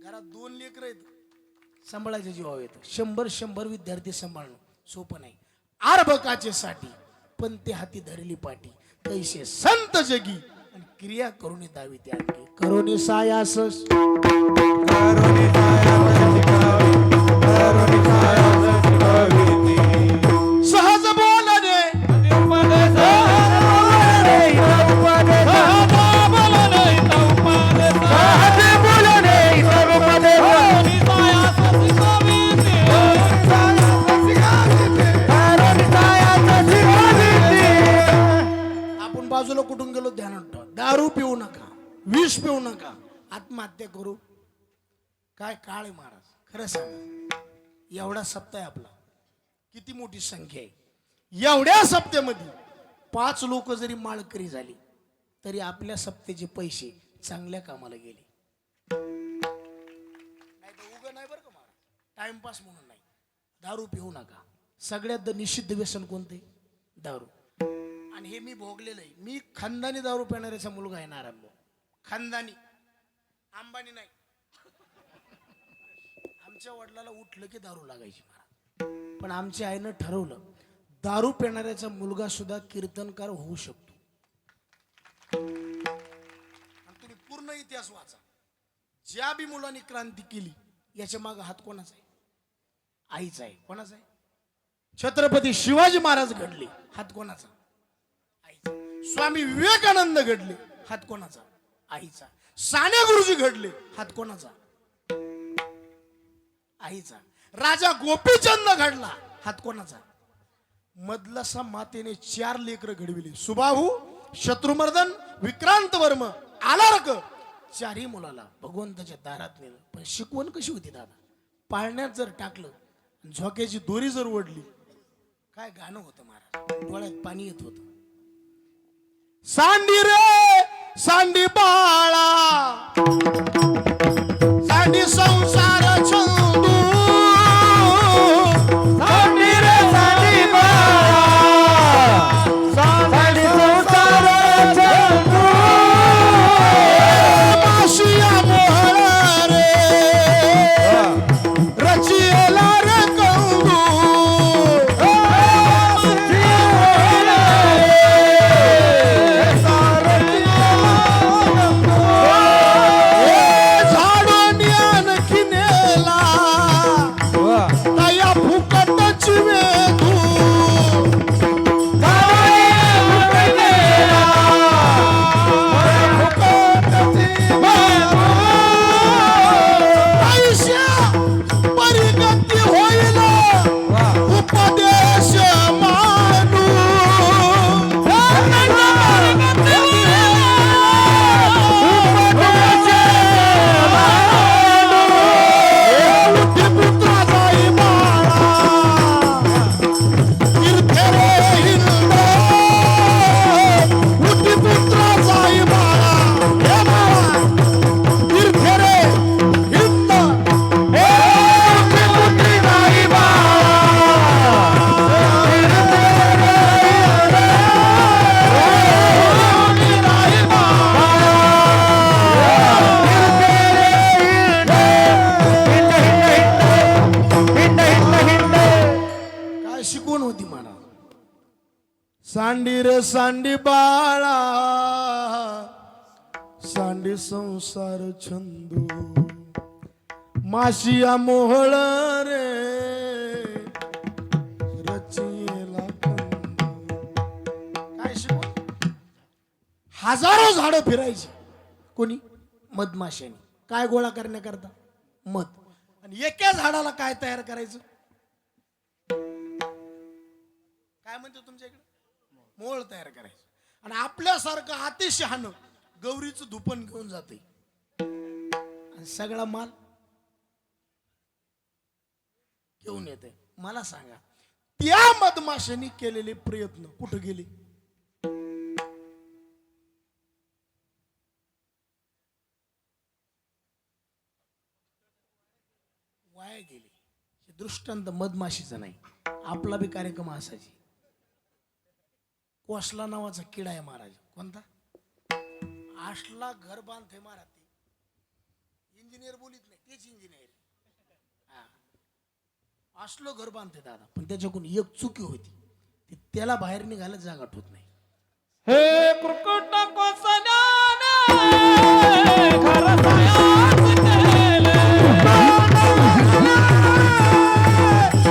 घरात 2 लेकरं आहेत सांभाळायचे जीवावर येतं 100 विद्यार्थी सांभाळणं सोपं नाही आरबकाचे साठी पण ते हाती धरली पाठी तैसे संत जगी आणि क्रिया करून दावी त्या करोनी सायास सहज बोलणे आपण बाजूला कुठून गेलो ध्यानात ठेवा दारू पिऊ नका विष पिऊ नका आत्महत्या करू काय काळ आहे महाराज खरं सांगा एवढा सप्ताह आहे आपला किती मोठी संख्या आहे एवढ्या सप्त्यामध्ये 5 लोक जरी माळकरी झाली तरी आपल्या सप्त्याचे पैसे चांगल्या कामाला गेले नाही तर उगा नाही बरं का महाराज टाइमपास म्हणून नाही दारू पिऊ नका सगळ्यात निषिद्ध व्यसन कोणते दारू आणि हे मी भोगलेलं आहे मी खानदानी दारू पिणाऱ्याचा मुलगा आहे नारायण भाऊ खानदानी अंबानी नाही आमच्या वडिलाला उठलं की दारू लागायची महाराज पण आमच्या आईनं ठरवलं दारू पिणाऱ्याचा मुलगा सुद्धा कीर्तनकार होऊ शकतो आणि तुम्ही पूर्ण इतिहास वाचा ज्या बी मुलांनी क्रांती केली याच्या मागे हात कोणाचा आहे आईचा आहे कोणाचा आहे छत्रपती शिवाजी महाराज घडले हात कोणाचा आईचा स्वामी विवेकानंद घडले हात कोणाचा आईचा साने गुरुजी घडले हात कोणाचा आईचा राजा गोपीचंद घडला हात कोणाचा मदलसा मातेने 4 लेकरं घडविली सुबाहू शत्रुमर्दन विक्रांत वर्म आला रक चारही मुलाला भगवंताच्या दारात नेलं. पण शिकवण कशी होती दादा? पाळण्यात जर टाकलं झोक्याची दोरी जर ओढली, काय गाणं होतं महाराज, डोळ्यात पाणी येत होतं. सांडी रे सांडी बाळा, सांडी संसार छंदू, सांडी रे सांडी बाळा, सांडी संसार छंदू, माशिया मोहळा रे रचियला रे कंदू, झाडून आणखी नेला तया फुकटची वेदू, आयुष्या परिगती होईल उपदेश मानू, पुत्रा जाई बाळा तीर्थे रे हिंद, उठी पुत्रा जाई बाळा हे बाळा तीर्थे रे हिंद, हे उठी पुत्री जाई काय शिकवण होती मला? सांडी रे सांडी बाळा, सांडी संसार छंदू, माशिया मोहळ रे रचियेला कंदू. काय शिकवण? हजारो झाडं फिरायची, कोणी? मधमाशाने. काय गोळा करण्याकरता? मध. आणि एका झाडाला काय तयार करायचं? काय म्हणते तुमच्या इकडे? मोळ तयार करायचं. आणि आपल्यासारखं अतिशहाणं गौरीचं धुपण घेऊन जाते आणि सगळा माल घेऊन येते. मला सांगा, त्या मधमाशांनी केलेले प्रयत्न कुठे गेले? वाया गेले. हे दृष्टांत मधमाशीचा नाही, आपला बी कार्यक्रम असायची. कोसला नावाचा किडा आहे महाराज. कोणता? आशला घर बांधते महाराज. ते इंजिनियर बोलित नाही, तेच इंजिनियर. आशलो घर बांधते दादा, पण त्याच्याकडून एक चुकी होती, ती त्याला बाहेर निघायला जागा ठेवत नाही. हे कुरकुट कोसल्याने घर सायास केले,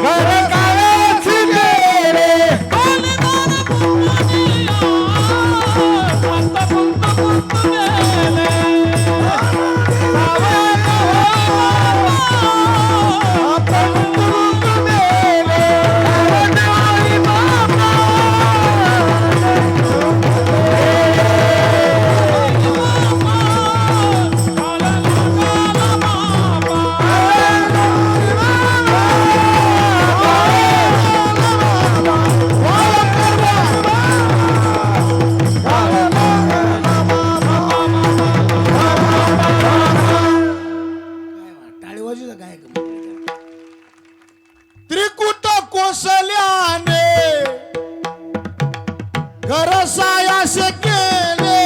घर कायच केले, कोलीदार कुंपणिया, पंत पंत पंत गेले, सावध हो पंत पंत गेले, देवाई बाबा. टाळी वाजू काय? त्रिकुट कोसल्याने घर सायास केले,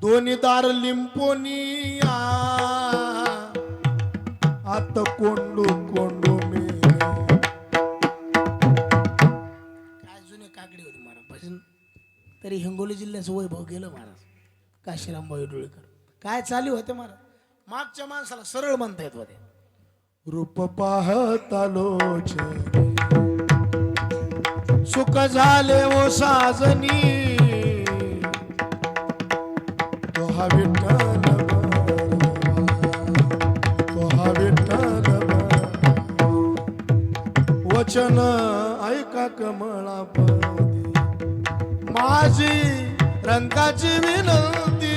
दोन्ही दार लिंपोनिया, आत कोंडू कोंडू मेले. काय जुने काकडी होती महाराज. भजन तरी हिंगोली जिल्ह्याचं वैभव गेलं महाराज. काशीरामभाई डोळेकर काय चालू होते महाराज. मागच्या माणसाला सरळ म्हणता येत होते. रूप पाहता लोचनी सुख झाले ओ साजनी, तो हा विठ्ठल तो हा विठ्ठल वचन ऐका कमळापती माझी रंगाची विनंती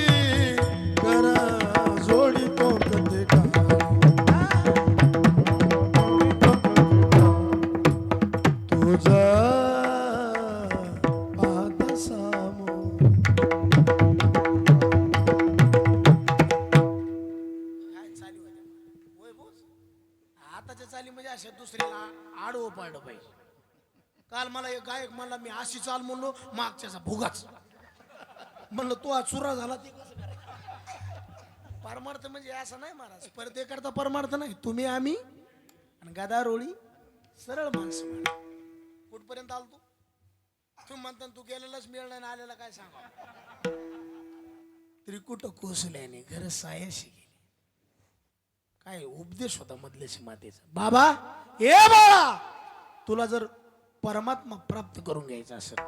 करा जोडी कोकते का तुझा पाहता सामो काय चाली होते होय बोस आताच्या चाली म्हणजे अशा दुसऱ्याला आडवं पाडलं पाहिजे. काल मला एक गायक म्हणला मी अशी चाल म्हणलो मागच्याचा भुगाच म्हणलं तो आज चुरा झाला ते कसं करायचं. परमार्थ म्हणजे असं नाही महाराज स्पर्धेकरता परमार्थ नाही तुम्ही आम्ही आणि गदारोळी सरळ माणसं म्हणा. कुठपर्यंत आलो तू म्हणता तू गेलेलाच मिळ नाही आलेला काय सांगा. त्रिकुट कोसल्याने घर सायाशी गेली. काय उपदेश होता मधल्याशी मातेचा. बाबा ए बाळा तुला जर परमात्मा प्राप्त करून घ्यायचा असेल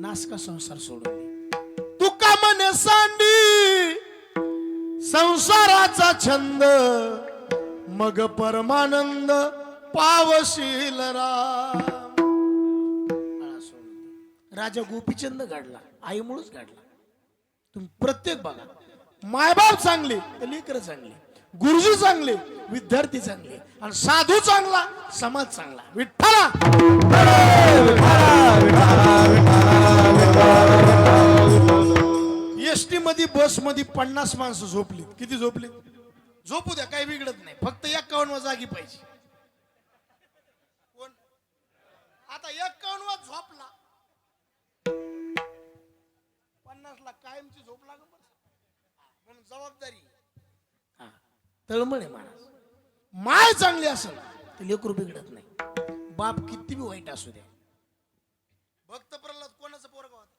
नासका संसार सोडून दे. तू का म्हणे सांडी संसाराचा छंद मग परमानंद पावशील राम. राजा गोपीचंद घडला आईमुळेच घडला. तुम्ही प्रत्येक बघा मायबाप चांगले तर लेकरं चांगले, गुरुजी चांगले विद्यार्थी चांगले आणि साधू चांगला समाज चांगला. विठ्ठला एसटी मध्ये बस मध्ये 50 माणसं झोपली. किती झोपली? झोपू द्या काही बिघडत नाही फक्त 51 जागी पाहिजे. कोण आता 51 झोपला 50 ला कायमची झोप लाग म्हणून जबाबदारी तळमळे महाराज. माय चांगली असेल तर लेकरू बिघडत नाही. बाप किती बी वाईट असू द्या. भक्त प्रल्हाद कोणाचा पोरगा होता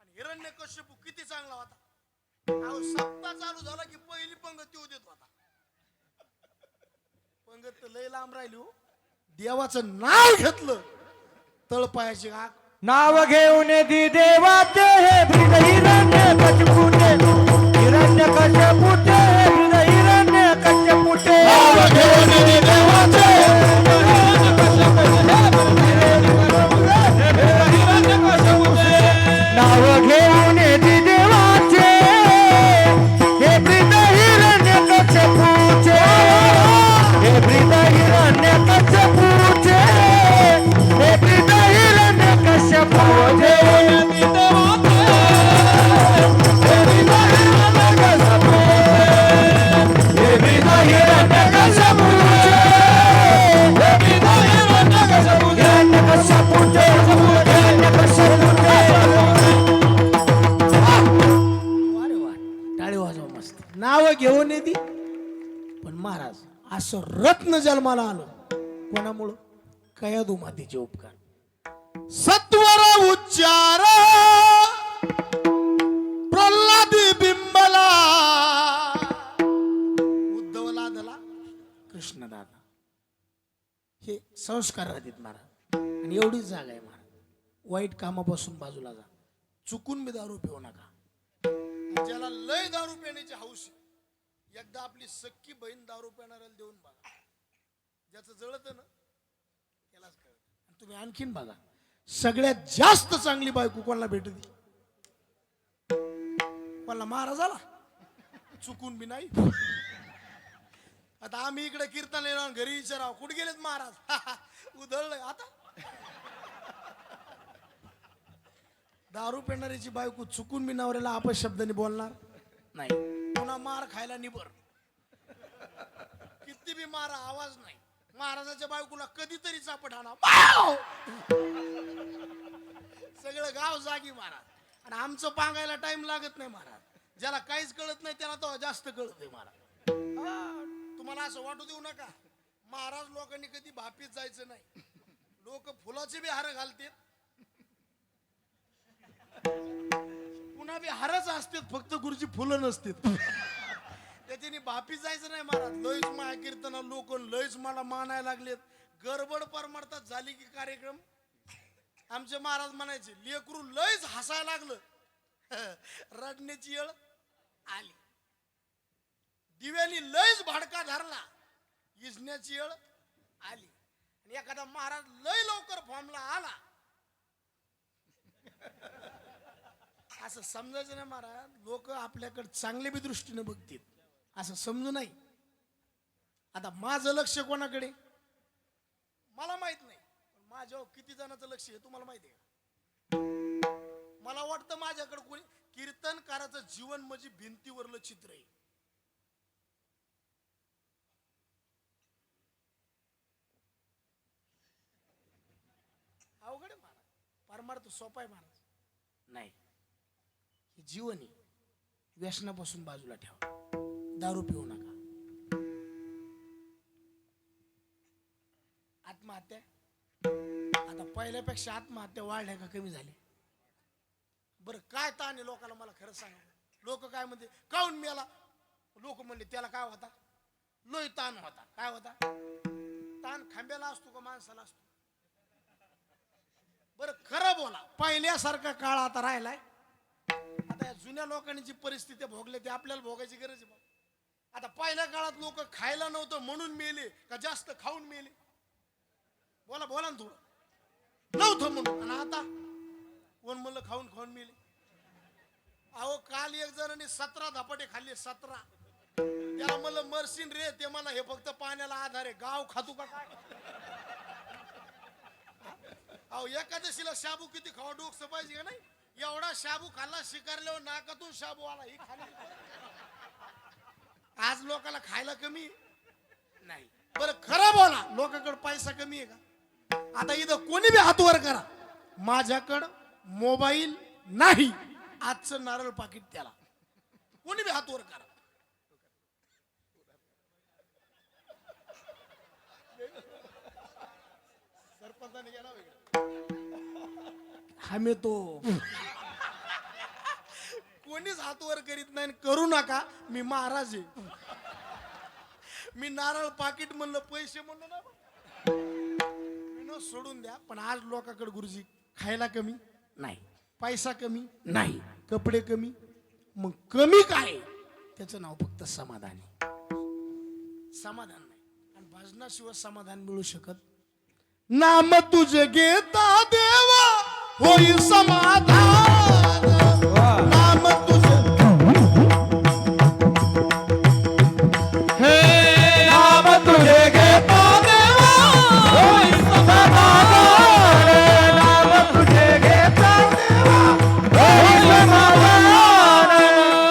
आणि हिरण्यकश्यपू किती चांगला होता. अहो सप्ताह चालू झाला की पहिली पंगत येऊ देत होता. पंगत तर लय लांब राहिली हो. देवाचं नाव घेतलं तळपायाची आग. नाव घेऊन दी देवाचे हे ब्रिद हिरण्य कशपुटे हिरण्य कशपुटे ब्रिद हिरण्य कशपुटे नाव घेऊन दी देवाचे नाव घेऊन दी देवाचे हे ब्रिद हिरण्य कशपुटे हे ब्रिद हिरण्य कशपुटे हे ब्रिद हिरण्य कशपुटे नाव घेऊन येते पण महाराज असं रत्न जन्माला आलं कोणामुळं कयादू मातेचे उपकार. सत्वर उच्चार प्रल्हादी बिंबला उद्धवला दला कृष्णदादा हे संस्कार राहतात महाराज. आणि एवढीच जागा आहे महाराज वाईट कामापासून बाजूला जा. चुकून मी दारू पिऊ नका. ज्याला लय दारू पिण्याची हौस एकदा आपली सख्खी बहीण दारू पिणाऱ्याला देऊन बघा. ज्याचं जळत ना त्यालाच कळत. तुम्ही आणखीन बघा सगळ्यात जास्त चांगली बायको कोणाला भेटली? कोणाला? महाराजाला. चुकून बी नाही. आता आम्ही इकडे कीर्तन येणार घरी विचाराव कुठे गेलेत महाराज. उधळलंय आता. दारू पिणाऱ्याची बायको चुकून बी नवऱ्याला अपशब्दाने बोलणार नाही. पुन्हा मार खायला निबर. किती बी मारा आवाज नाही. महाराजाच्या बायकोला कधीतरी चापट आणा सगळं गाव जागी महाराज. आणि आमचं पांगायला टाइम लागत नाही महाराज. ज्याला काहीच कळत नाही त्याला तो जास्त कळत आहे महाराज. तुम्हाला असं वाटू देऊ नका महाराज लोकांनी कधी भापीत जायचं नाही. लोक फुलाचे बी हार घालतात पुन्हा बी हारच असतात फक्त गुरुजी फुलं नसतात. त्याच्यानी भापी जायचं नाही महाराज. लयच माया कीर्तन लोक लयच मला मानायला लागलेत. गडबड परमार्थात झाली की कार्यक्रम आमचे महाराज म्हणायचे लेकरू लयच हसायला लागलं रडण्याची येळ आली. दिव्यानी लयच भाडका धरला इजण्याची येळ आली. आणि एखादा महाराज लय लवकर फॉर्मला आला असं समजायचं नाही महाराज. लोक आपल्याकडे चांगल्या बी दृष्टीने बघतील असं समजू नाही. आता माझं लक्ष कोणाकडे मला माहित नाही, पण माझ्यावर किती जणांचं लक्ष आहे तुम्हाला माहिती आहे का? मला वाटतं माझ्याकडे कोणी कीर्तनकाराचं जीवन म्हणजे भिंतीवरलं चित्र आहे. अवघड आहे महाराज, परमार्थ सोपा आहे महाराज. नाही, हे जीवन आहे. व्यसनापासून बाजूला ठेवा, दारू पिऊ नका. आत्महत्या आता पहिल्यापेक्षा आत्महत्या वाढल्या का कमी झाल्या? बरं काय ताण आहे लोकांना मला खरं सांगा. लोक काय म्हणते काऊन मेला? लोक म्हणले त्याला काय होता? लोय ताण होता. काय होता? ताण खांब्याला असतो का माणसाला असतो? बरं खरं बोला, पहिल्यासारखा काळ आता राहिलाय? आता या जुन्या लोकांनी जी परिस्थिती भोगली ती आपल्याला भोगायची गरज आहे. आता पहिल्या काळात लोक खायला नव्हतं म्हणून मेले का जास्त खाऊन मेले? बोला बोला ना थोडं. नव्हतं म्हणून. आणि आता कोण म्हणलं खाऊन खाऊन मेले? अहो काल एक जणांनी 17 धपाटे खाल्ले. 17. त्याला म्हणलं मरशीन रे, ते मला हे फक्त पाण्याला आधार आहे, गाव खातू का काय? अहो एकादशीला शाबू किती खावा डोकं पाहिजे का नाही? एवढा शाबू खाल्ला शिकारल्यावर नाकातून शाबू आला. ही खाली आज लोकांना खायला कमी नाही. बरं खरं बोला, लोकांकडे पैसा कमी आहे का? आता इथं कोणी बी हात वर करा, माझ्याकडं मोबाईल नाही, आजचं नारळ पाकिट त्याला. कोणी बी हात वर करा. सरपंचाने गेला हमे तो कोणीच हात वर करीत नाही. करू नका, मी महाराज आहे. मी नारळ पाकिट म्हणलं, पैसे म्हणलं ना सोडून द्या. पण आज लोकांकडे गुरुजी खायला कमी नाही, पैसा कमी नाही, कपडे कमी. मग कमी काय? त्याचं नाव फक्त समाधान आहे. समाधान नाही. आणि भजनाशिवाय समाधान मिळू शकत. नाम तुझे घेता देवा होई समाधान. नाम तुझे नाम तुझे घेता देवा होई समाधान. नाम तुझे घेता देवा होई समाधान.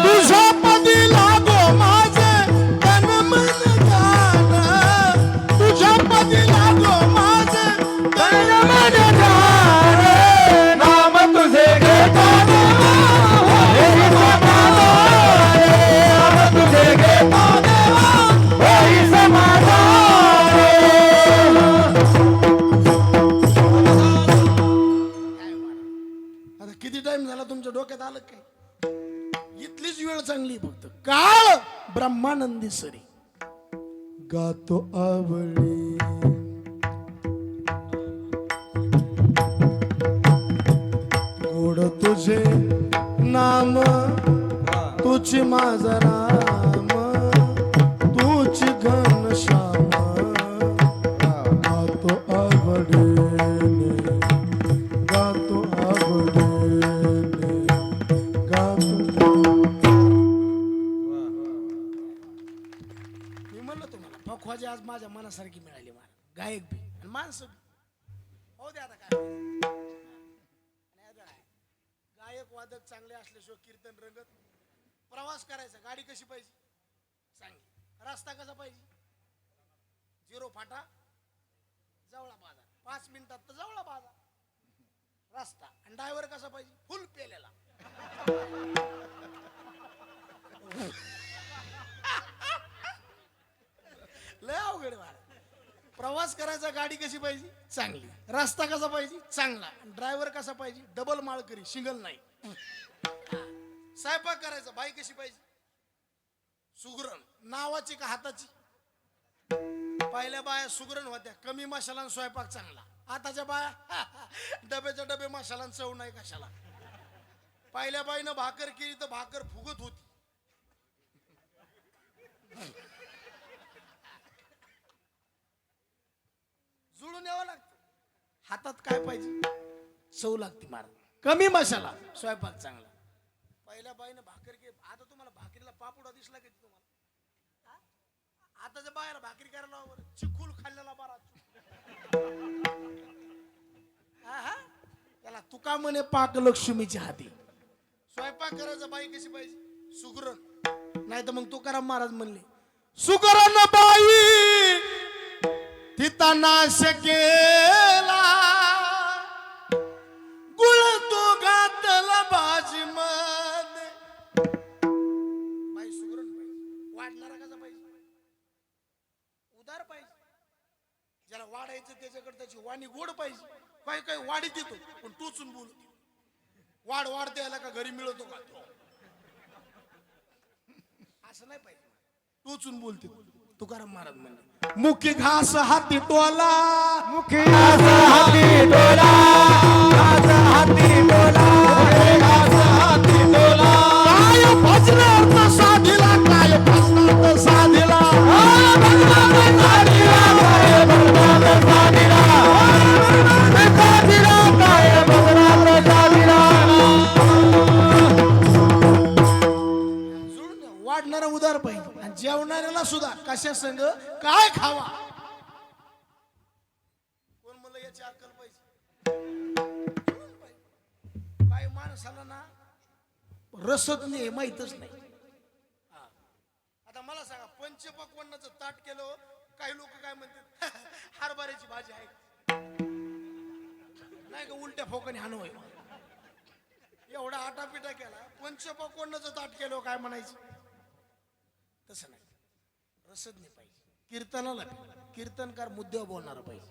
तुझ्या पदी लागो माझे तन मन जान. तुझ्या पदी लागो माझे तन मन जान. नाम तुझे घेता देवा होई समाधान. नाम तुझे घेता देवा होई समाधान. आता किती टाइम झाला तुमच्या डोक्यात आलं काय? इथलीच वेळ चांगली फक्त. काळ ब्रह्मानंदी सरी गातो आवडी गोड तुझे नाम, तुझी माझा राम, तुझी घन श्याम. गातो आवडीने, गातो आवडीने, गातो. मी म्हणलं तुम्हाला पखवाजी आज माझ्या मनासारखी मिळाली. मला गायक बी आणि माणसं बी. हो दे आता काय. गायक वादक चांगले असल्याशिवाय कीर्तन रंगत. प्रवास करायचा, गाडी कशी पाहिजे चांगली, रस्ता कसा पाहिजे, 0 फाटा जवळा बाजार, 5 मिनिटात तर जवळा बाजार रस्ता. आणि ड्रायव्हर कसा पाहिजे, फुल पेलेला. लय अवघड आहे. प्रवास करायचा, गाडी कशी पाहिजे चांगली, रस्ता कसा पाहिजे चांगला, ड्रायव्हर कसा पाहिजे डबल माळकरी, सिंगल नाही. स्वयंपाक करायचा, बाई कशी पाहिजे सुगरण, नावाची का हाताची. पहिल्या बाया सुगरण होत्या, कमी मसाला स्वयंपाक चांगला. आताच्या बाया डब्याच्या डबे मसाला चव नाही कशाला. पहिल्या बाईनं भाकर केली तर भाकर फुगत होती. जुळून भातात काय पाहिजे? चव लागते महाराज, कमी मसाला, स्वयंपाक चांगला. पहिल्या बाईनं भाकर के, आता तुम्हाला भाकरीला पापुडा दिसला की तुम्हाला? हा? आताच्या बाहेर भाकरी करायला बरं, चिखूल खाल्लेला बरा. हा हा, त्याला तुका म्हणे पाक लक्ष्मीच्या हाती. स्वयंपाक करायचा बाई कशी पाहिजे? सुगरण. नाही तर मग तुकाराम महाराज म्हणले, सुगरण बाई तिचा नाश केला, गुळ तो घातला भाजी मध्ये. बाई सुगरण पाहिजे, वाढणारा कसा पाहिजे? उदार पाहिजे. ज्याला वाढायचं त्याच्याकडे त्याची वाणी गोड पाहिजे. काही काही वाढी देतो पण टोचून बोलतो. वाढ वाढते याला का घरी मिळतो का? असं नाही पाहिजे, टोचून बोलते. तुकाराम महाराज म्हणले, मुखी घास हाती टोला, मुखी घास हाती टोला, घास हाती टोला, घास हाती टोला. काय भजनार्थ साधिला, काय भजनार्थ साधिला, भजनार्थ साधिला, काय भजनार्थ साधिला, साधिला, काय भजनार्थ साधिला. जुळून द्या. वाढणारा उदार पाहिजे आणि जेवणाऱ्याला सुद्धा कशा संग काय खावा. कोण म्हणलं याची अक्कल पाहिजे? जुळून पाहिजे. काय माणसाला ना रसच नाही, माहितच नाही. हा. आता मला सांगा, पंचपक्वान्नाचं ताट केलं, काही लोक काय म्हणतात, हरभऱ्याची भाजी आहे नाही का, उलट्या फोकाने हाणू होय. एवढा आटापिटा केला, पंचपक्वान्नाचं ताट केलं, काय म्हणायचं? तसं नाही, रसद नाही पाहिजे. कीर्तनाला कीर्तनकार मुद्द्यावर बोलणारा पाहिजे.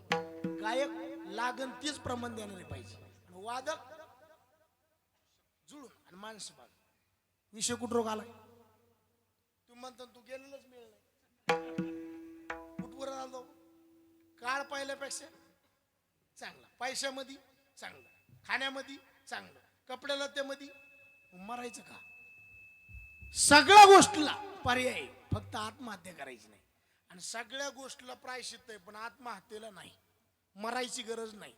गायक लागन तीच प्रमाण देणारे पाहिजे. वादक जुळून आणि माणसं बाग. विषय कुठं रोग आलाय? तू म्हणता तू गेलेलंच मिळलं नाही. कुठवर आलो? काळ पाहिल्यापेक्षा चांगला, पैशामध्ये चांगलं, खाण्यामध्ये चांगलं, कपड्या लत्यामध्ये. मरायचं का? सगळ्या गोष्टीला पर्याय, फक्त आत्महत्या करायची नाही. आणि सगळ्या गोष्टीला प्रायश्चित्त आहे, पण आत्महत्येला नाही. मरायची गरज नाही.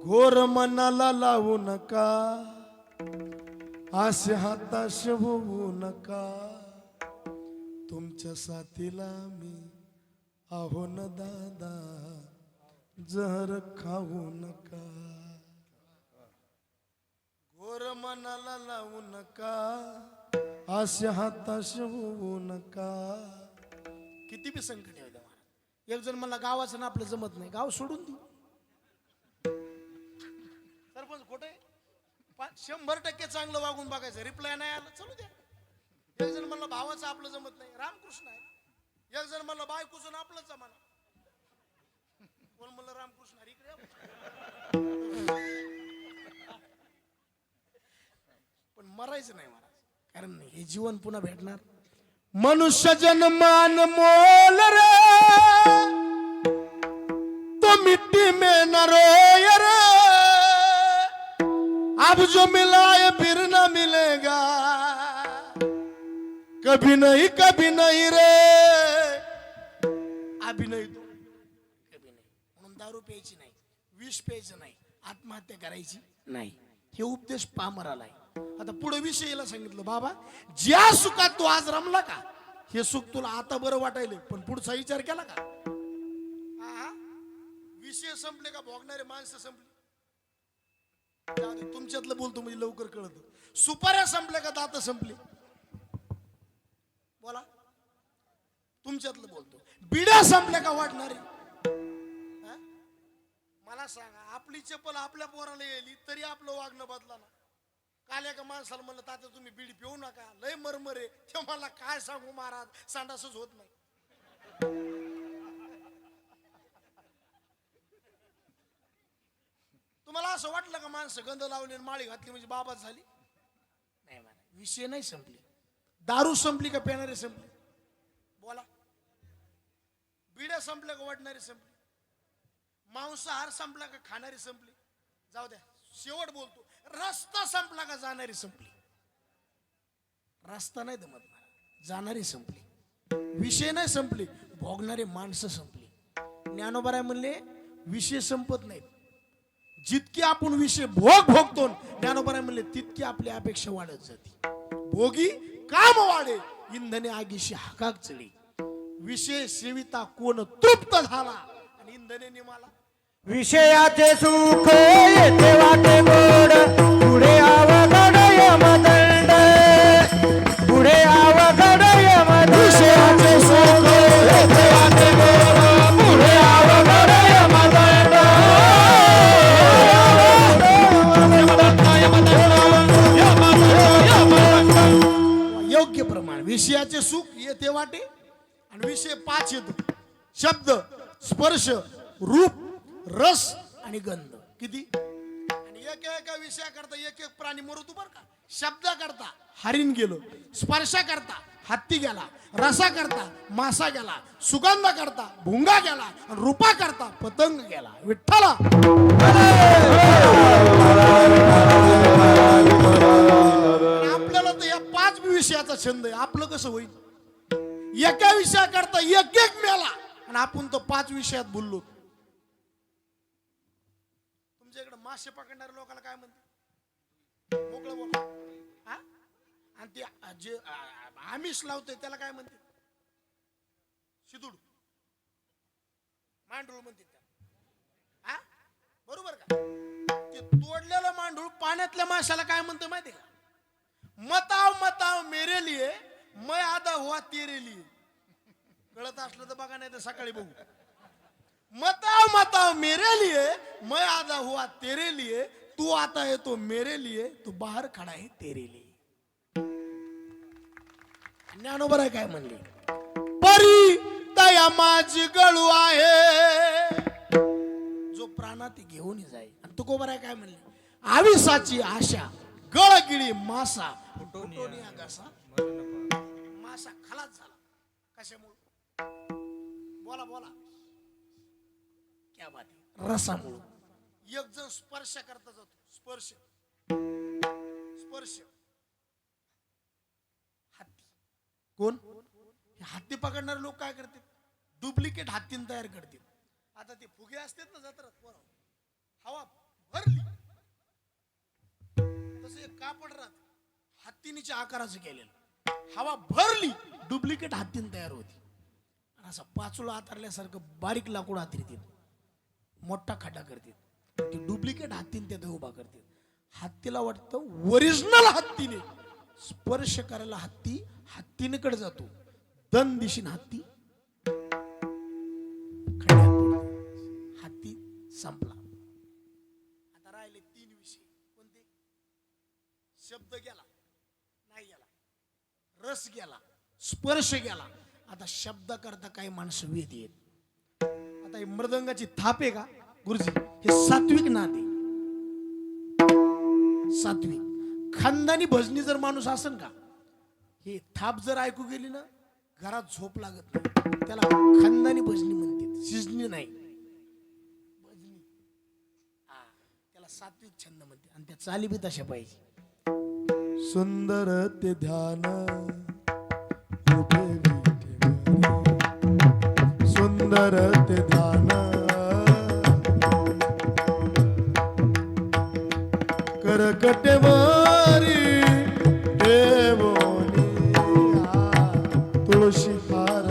घोर मनाला लावू नका, असे हाताश होऊ नका, तुमच्या साथीला मी आहो न दादा, जहर खाऊ नका. घोर मनाला लावू नका, असे हाताश होऊ नका. किती बी संकट येऊ द्या महाराज. एक जण मला गावाचं ना आपलं जमत नाही, गाव सोडून देऊ. सरपंच खोटे 100% चांगलं वागून बघायचं, रिप्लाय नाही आला चलू द्या. एक जण म्हणलं भावाचं आपलं जमत नाही, रामकृष्ण आहे. एक जण म्हणलं बायकोचं आपलं जमाना, कोण म्हणलं रामकृष्ण हरी, इकडे पण मरायचं नाही महाराज. कारण हे जीवन पुन्हा भेटणार. मनुष्य जन्मान मोल रे, तो मिट्टी में न रोए रे, अब जो मिला है फिर न मिलेगा, कभी नहीं रे, अभी नहीं तो कभी नहीं. म्हणून दारू प्यायची नाही, विष प्यायचं नाही, आत्महत्या करायची नाही. हे उपदेश पामराला आहे. आता पुढे विषयाला सांगितलं, बाबा ज्या सुखात तू आज रमला का, हे सुख तुला आता बरं वाटायले, पण पुढचा विचार केला का? विषय संपले का भोगणारे माणसं संपली? तुमच्यातलं बोलतो म्हणजे लवकर कळत. सुपाऱ्या संपल्या का दात संपले? बोला. तुमच्यातलं बोलतो. बिड्या संपल्या का वाटणारे? मला सांगा, आपली चप्पल आपल्या पोराला येली तरी आपलं वागणं बदला ना. काल एका माणसाला म्हणलं, तात्या तुम्ही बीडी पिऊ नका, लय मरमरे. ते मला काय सांगू महाराज, संडासच होत नाही. तुम्हाला असं वाटलं का माणसं गंध लावली माळी घातली म्हणजे बाबाच झाली? नाही म्हणा, विषय नाही संपली. दारू संपली का पिणारे संपली? बोला. बिड्या संपल्या का वाटणारी संपली? मांसाहार संपला का खाणारी संपली? जाऊ द्या, शेवट बोलतो. रस्ता संपला का जाणारी संपली? रस्ता नाही दमत मला, जाणारी संपली. विषय नाही संपली, भोगणारे माणसं संपली. ज्ञानोबा राय म्हणले, विषय संपत नाहीत, जितके आपण विषय भोगतो ज्ञानोबा म्हणले तितकी आपली अपेक्षा वाढत जाते. भोगी काम वाढे इंधने आगीशी हाकाक चढी. विषय सेविता कोण तृप्त झाला आणि इंधने निमाला. विषयाचे सुख येते वाटे गोड पुढे अवघड यमदंड पुढे अवघड यमदंड. विषयाचे सुख येते वाटे गोड पुढे अवघड यमदंड. योग्य प्रमाण विषयाचे सुख येते वाटे आणि विषय 5 येतो. शब्द, स्पर्श, रूप, रस आणि गंध. किती? आणि एका विषया करता एक प्राणी मरतो बर का. शब्द करता हरिण गेलो, स्पर्श करता हत्ती गेला, रसा करता मासा गेला, सुगंध करता भुंगा गेला आणि रूपा करता पतंग गेला. विठ्ठला आपल्याला तर या 5 विषयाचा छंद आहे. आपलं कसं होईल? एका विषया करता एक मेला आणि आपण तो 5 विषयात बोललो. तुमच्या इकडे मासे पकडणाऱ्या लोकांना काय म्हणते? मोकळं बोला. हा? आणि ते जे आमिष लावतोय त्याला काय म्हणते? शिदूड, मांडूळ म्हणते त्याला. हा? बरोबर का? ते तोडलेलं मांडूळ पाण्यातल्या माशाला काय म्हणते माहिती का? मताव मताव मेरे लिए मैं आधा हुआ तेरे लिए. कळत असलं तर बघा, नाही तर सकाळी बघू. मताव मताव मेरे लिए मैं आधा हुआ तेरे लिए तू आता है तो मेरे लिए तू बाहर खड़ा है तेरे लिए. ज्ञानोबा काय म्हणले? परी तया माझी गळू आहे जो प्राणात घेऊन जाई. आणि तुकोबा काय म्हणले? आविसाची आशा गळगिळी मासा फुटोनिया घसा. मासा खलास झाला कशामुळे? बोला बोला. क्या बात आहे? रसामुळे. एक जण स्पर्श करता जातो. स्पर्श स्पर्श हत्ती. कोण? हत्ती पकडणारे लोक काय करतात? डुप्लिकेट हत्तीन तयार करतात. आता ते फुगे असतात ना जत्रात, हवा भरली तसे कापड राहत हत्तीनीच्या आकाराचं केलेलं. हवा भरली डुप्लिकेट हत्तीन तयार होती. असं पाचोळा आतरल्यासारखं बारीक लाकूड आतरतात, मोठा खड्डा करतात. ते डुप्लिकेट हत्तीन ते उभा करतात. हत्तीला वाटतं ओरिजिनल हत्तीने स्पर्श करायला हत्ती हत्तीनेकडे जातो. दन दिशीन हत्ती खड्ड्यात पडतो. हत्ती संपला. आता राहिले 3 विषय. कोणते? शब्द गेला नाही गेला, रस गेला, स्पर्श गेला. आता शब्द करता काही माणसं वेद येत. आता हे मृदंगाची थाप आहे का गुरुजी? हे सात्विक नाते. सात्विक खानदानी भजनी जर माणूस असेल का, हे थाप जर ऐकू गेली ना घरात झोप लागत नाही. त्याला खानदानी भजनी म्हणते, शिजनी नाही भजनी. त्याला सात्विक छंद म्हणते. आणि त्या चाली बी तशा पाहिजे. सुंदर ते ध्यान उभे सुंदर ते ध्यान करकटेवारी देवोनी तुळशी हार.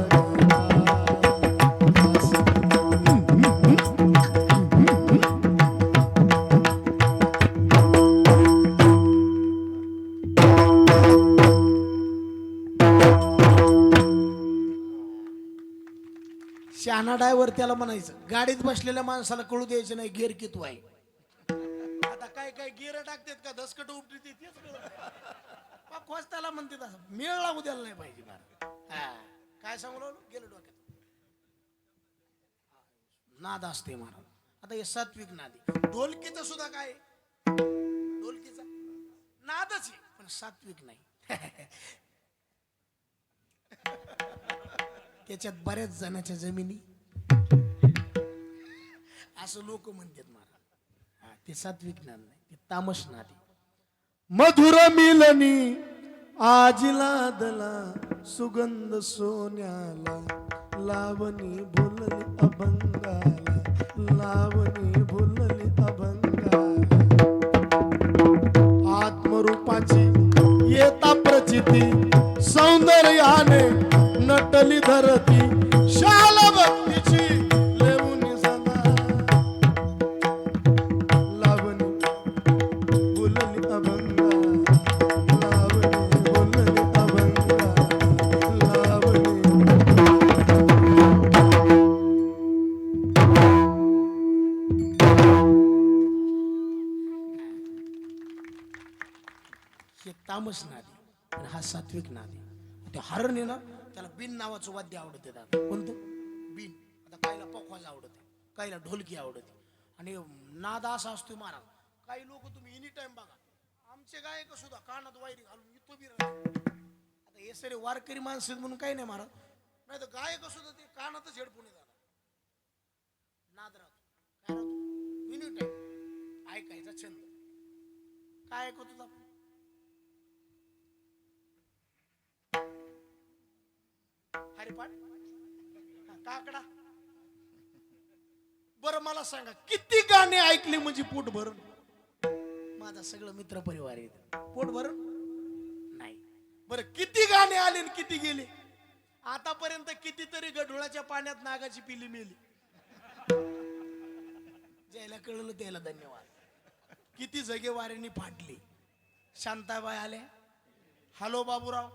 शहाणा ड्रायव्हर त्याला म्हणायचं, गाडीत बसलेल्या माणसाला कळू द्यायचं नाही गेअर किती आहे. आता काय काय गिअर टाकतात का दसकट उपटी तेच खोस त्याला म्हणते तसं मेळ लागू द्यायला नाही पाहिजे. काय सांगू गेलं डोक्यात नाद असते महाराज. आता हे सात्विक नादी. ढोलकीचं सुद्धा काय? ढोलकीचा नादच आहे पण सात्विक नाही. त्याच्यात बऱ्याच जणांच्या जमिनी असं लोक म्हणतात महाराज. ते सात्विक नाद नाही, ते तामस नाद आहे. मधुर मिलनी आज लादला सुगंध सोन्याला लावणी बोलली अभंगाला लावणी बोलली अभंगाला. भक्ती सौंदर्याने नटली धरती शाल भक्तीची लेऊन सदा लावणी बोलली अभंगा लावणी बोलली अभंगा लावणी हे तामस नादी आणि हा सात्विक नादी. ते हरण आहे ना त्याला बिन नावाचं वाद्य आवडते दादा. कोणतं बिन? आता काहीला पखवाज आवडते, काहीला ढोलकी आवडते. आणि नाद असा असतोय महाराज. काही लोक तुम्ही एनी टाइम बघा, आमचे गायक सुद्धा कानात वायरी घालून इथं बी राहते. आता हे सरे वारकरी माणसं आहेत म्हणून काही नाही महाराज, नाही तर गायक सुद्धा ते कानातच हेडफोन झाला नाद राहतो. काय राहतो? एनी टाइम ऐकायचा छंद. काय ऐकत होता आपण? हरिपाठ, काकडा. बरं मला सांगा, किती गाणे ऐकले म्हणजे पोट भरून? माझा सगळं मित्र परिवार येत, पोट भरून नाही. बरं किती गाणे आले आणि किती गेले? आतापर्यंत कितीतरी गढुळाच्या पाण्यात नागाची पिली मेली. ज्याला कळलं त्याला धन्यवाद. किती जगे वाऱ्याने फाटली. शांताबाई आल्या, हॅलो बाबूराव,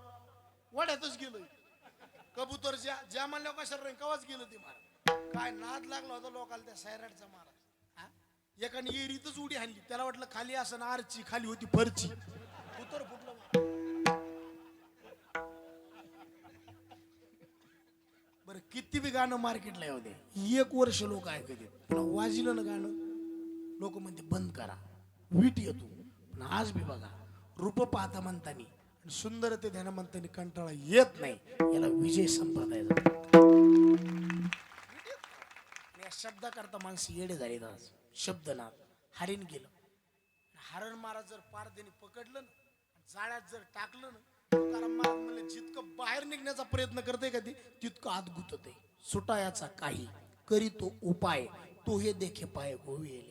वड्यातच गेलोय. कबूतर ज्या म्हणल्या कशा कवाच गेलं ते महाराज. काय नाद लागला होता लोकाला त्या सैराटचा महाराज. एकाने एरीतच उडी हाणली, त्याला वाटलं खाली असं आरची, खाली होती फरची. उतर फुटलं. बरं किती बी गाणं मार्केटला येऊ दे, 1 वर्ष लोक ऐकत येत, पण वाजलं ना गाणं लोक म्हणते बंद करा, वीट येतो. पण आज बी बघा, रूप पाहता म्हणतानी सुंदरते ध्यान म्हणतानी कंटाळा येत नाही. याला विजय संप्रदाय. या शब्दा करता माणसं येडे झाले. आज शब्दनाद हरिण गेलं. हरण महाराज जर पार त्यांनी पकडलं ना, जाळ्यात जर टाकलं ना, तुकाराम महाराज म्हणले जितकं बाहेर निघण्याचा प्रयत्न करते का ते तितकं आत गुतते. सुटायाचा काही करी तो उपाय, तो हे देखे पाय गोविले.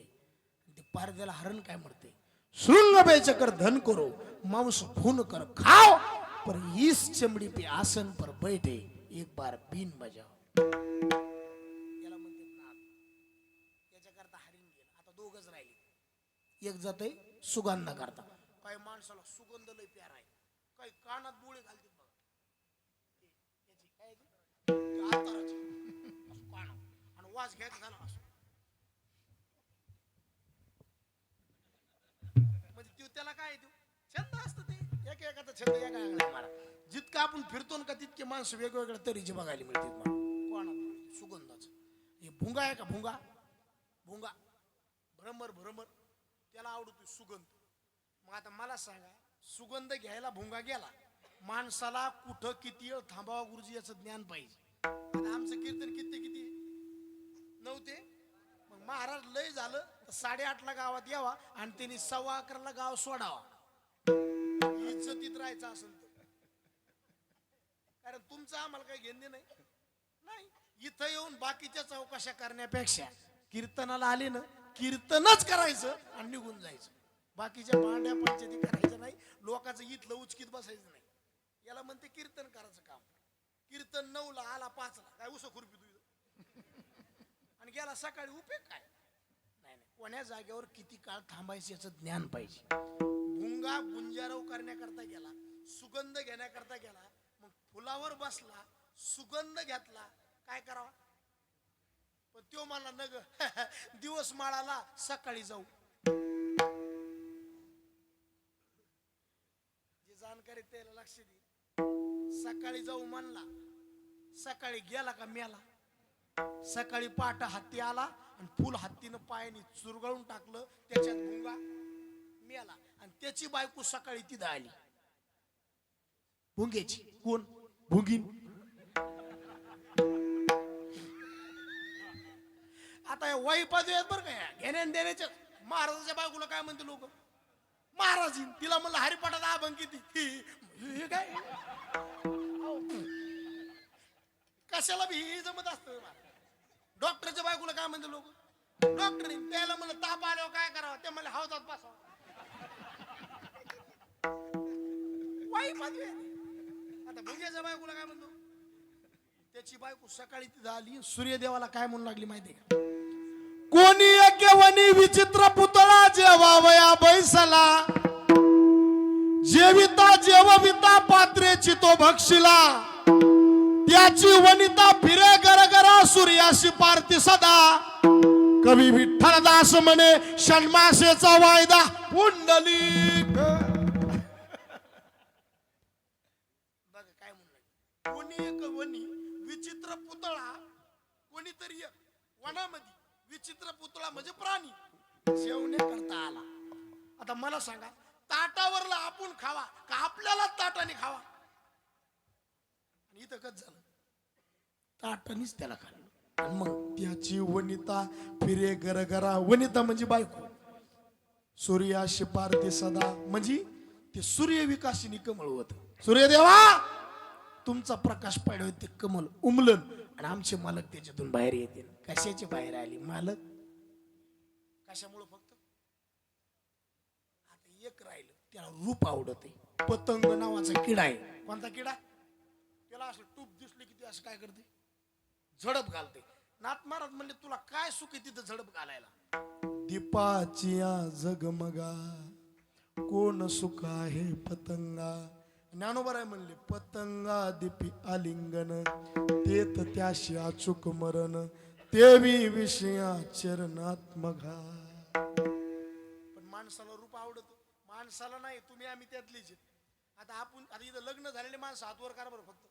ते पारद्याला हरण काय म्हणते? श्रृंग बेचकर धन करो, मांस खून कर खाओ, पर इस चमड़ी पे आसन पर बैठे एक बार बीन बजाओ. याला म्हणते नाद. याच्या करता हरिण गेला. आता दोघच राहिले. एक जाते सुगंधा करता. काही माणसाला सुगंध लय प्यारा आहे, काही कानात बोळे घालतात बघा. याची काय आताराची कानात आणि वाज घ्यायचा झाला असं. त्याला काय छंद असतं. ते एकाचा छंद एका मारा. जितकं आपण फिरतो का तितके माणसं वेगवेगळ्या तऱ्हेचे बघायला मिळतात. कोणात सुगंधाचं हे भुंगा आहे का? भुंगा भुंगा भ्रमर भ्रमर त्याला आवडतो सुगंध. मग आता मला सांगा, सुगंध घ्यायला भुंगा गेला, माणसाला कुठं किती वेळ थांबावा गुरुजी याचं ज्ञान पाहिजे. आता आमचं कीर्तन किती किती नव्हते. मग महाराज लय झालं तर 8:30ला गावात यावा आणि त्यांनी 11:15ला गाव सोडावा. इज्जतीत राहायचं असेल तर. कारण तुमचं आम्हाला काही घेणे नाही. इथं येऊन बाकीच्या चौकशा करण्यापेक्षा कीर्तनाला आले ना, कीर्तनच करायचं आणि निघून जायचं. बाकीच्या भांड्या पंचायती करायचं नाही. लोकांचं इथलं उचकीत बसायचं नाही. याला म्हणते कीर्तन करायचं काम. कीर्तन 9ला आला 5ला काय उसं खुरपी तुझं आणि गेला सकाळी, उपयोग काय? नाही. कोण्या जागेवर किती काळ थांबायचं याचं ज्ञान पाहिजे. भुंगा गुंजारव करण्याकरता गेला, सुगंध घेण्याकरता गेला, मग फुलावर बसला, सुगंध घेतला, काय करावा? पण तो मला नग दिवस माळाला सकाळी जाऊ. जे जाणकारी त्याला लक्ष दे. सकाळी जाऊ म्हणला, सकाळी गेला का मेला. सकाळी पहाट हत्ती आला आणि फुल हत्तीनं पायाने चुरगळून टाकलं, त्याच्यात भुंगा मेला. आणि त्याची बायको सकाळी तिथं आली. भुंग्याची कोण? भुंगीन. आता या वाई पाजू आहेत बरं का, घेण्या देण्याच्या. महाराजाच्या बायकोला काय म्हणते लोक? महाराज. तिला म्हणलं हरिपाठाचा अभंग किती? हे काय कशाला बी हे जमत असतं. डॉक्टरच्या बायकोला काय म्हणते लोक? डॉक्टर. त्याला म्हणलं ताप आल्यावर काय करावं? ते म्हणले हौदात बसावं. वाई पाजू आता भुंग्याच्या बायकोला काय म्हणतो? त्याची बायको सकाळी तिथं आली, सूर्यदेवाला काय म्हणू लागली माहिती का? कोणी एके वनी विचित्र पुतळा जेवावया बैसला, जेविता जेवविता पात्रेची तो भक्षिला, त्याची वनिता फिरे गरगरा सूर्याशी पारती सदा, कवी विठ्ठलदास म्हणे षण्मासेचा वायदा पुंडलिक. बघा काय म्हणलं, कोणी एक वनी विचित्र पुतळा, कोणीतरी एक वनामध्ये विचित्र पुतळा म्हणजे प्राणी जेवण्याकरता आला. आता मला सांगा, ताटावरला आपण खावा का आपल्याला ताटाने खावा? इथं कच झालं, ताटानेच त्याला खाल्लं. मग त्याची वनिता फिरे गरगरा, वनिता म्हणजे बायको, सूर्याशी पारते सदा म्हणजे ते सूर्य विकासिनी कमळ होत. सूर्यदेवा तुमचा प्रकाश पाडवे ते कमल उमलन आणि आमचे मालक त्याच्यातून बाहेर येतील. कशाचे बाहेर आली मालक? कशामुळे? फक्त आता एक राहिलं, त्याला रूप आवडत आहे. पतंग नावाचा किडा आहे. कोणता किडा? त्याला असं टूप दिसले की ते असं काय करते? झडप घालते. नाथ महाराज म्हणले तुला काय सुख आहे तिथं झडप घालायला? दीपाची जगमगा कोण सुख आहे पतंगा. ज्ञानोबा म्हणले पतंगा दीपी आलिंगन, तेत त्याशी अचूक मरण, तेवी विषया चरणात मघा. पण माणसाला रूप आवडत, माणसाला नाही. तुम्ही आम्ही त्यातलीच. आता आपण आता इथं लग्न झालेले माणसं हातवर करा बरं फक्त.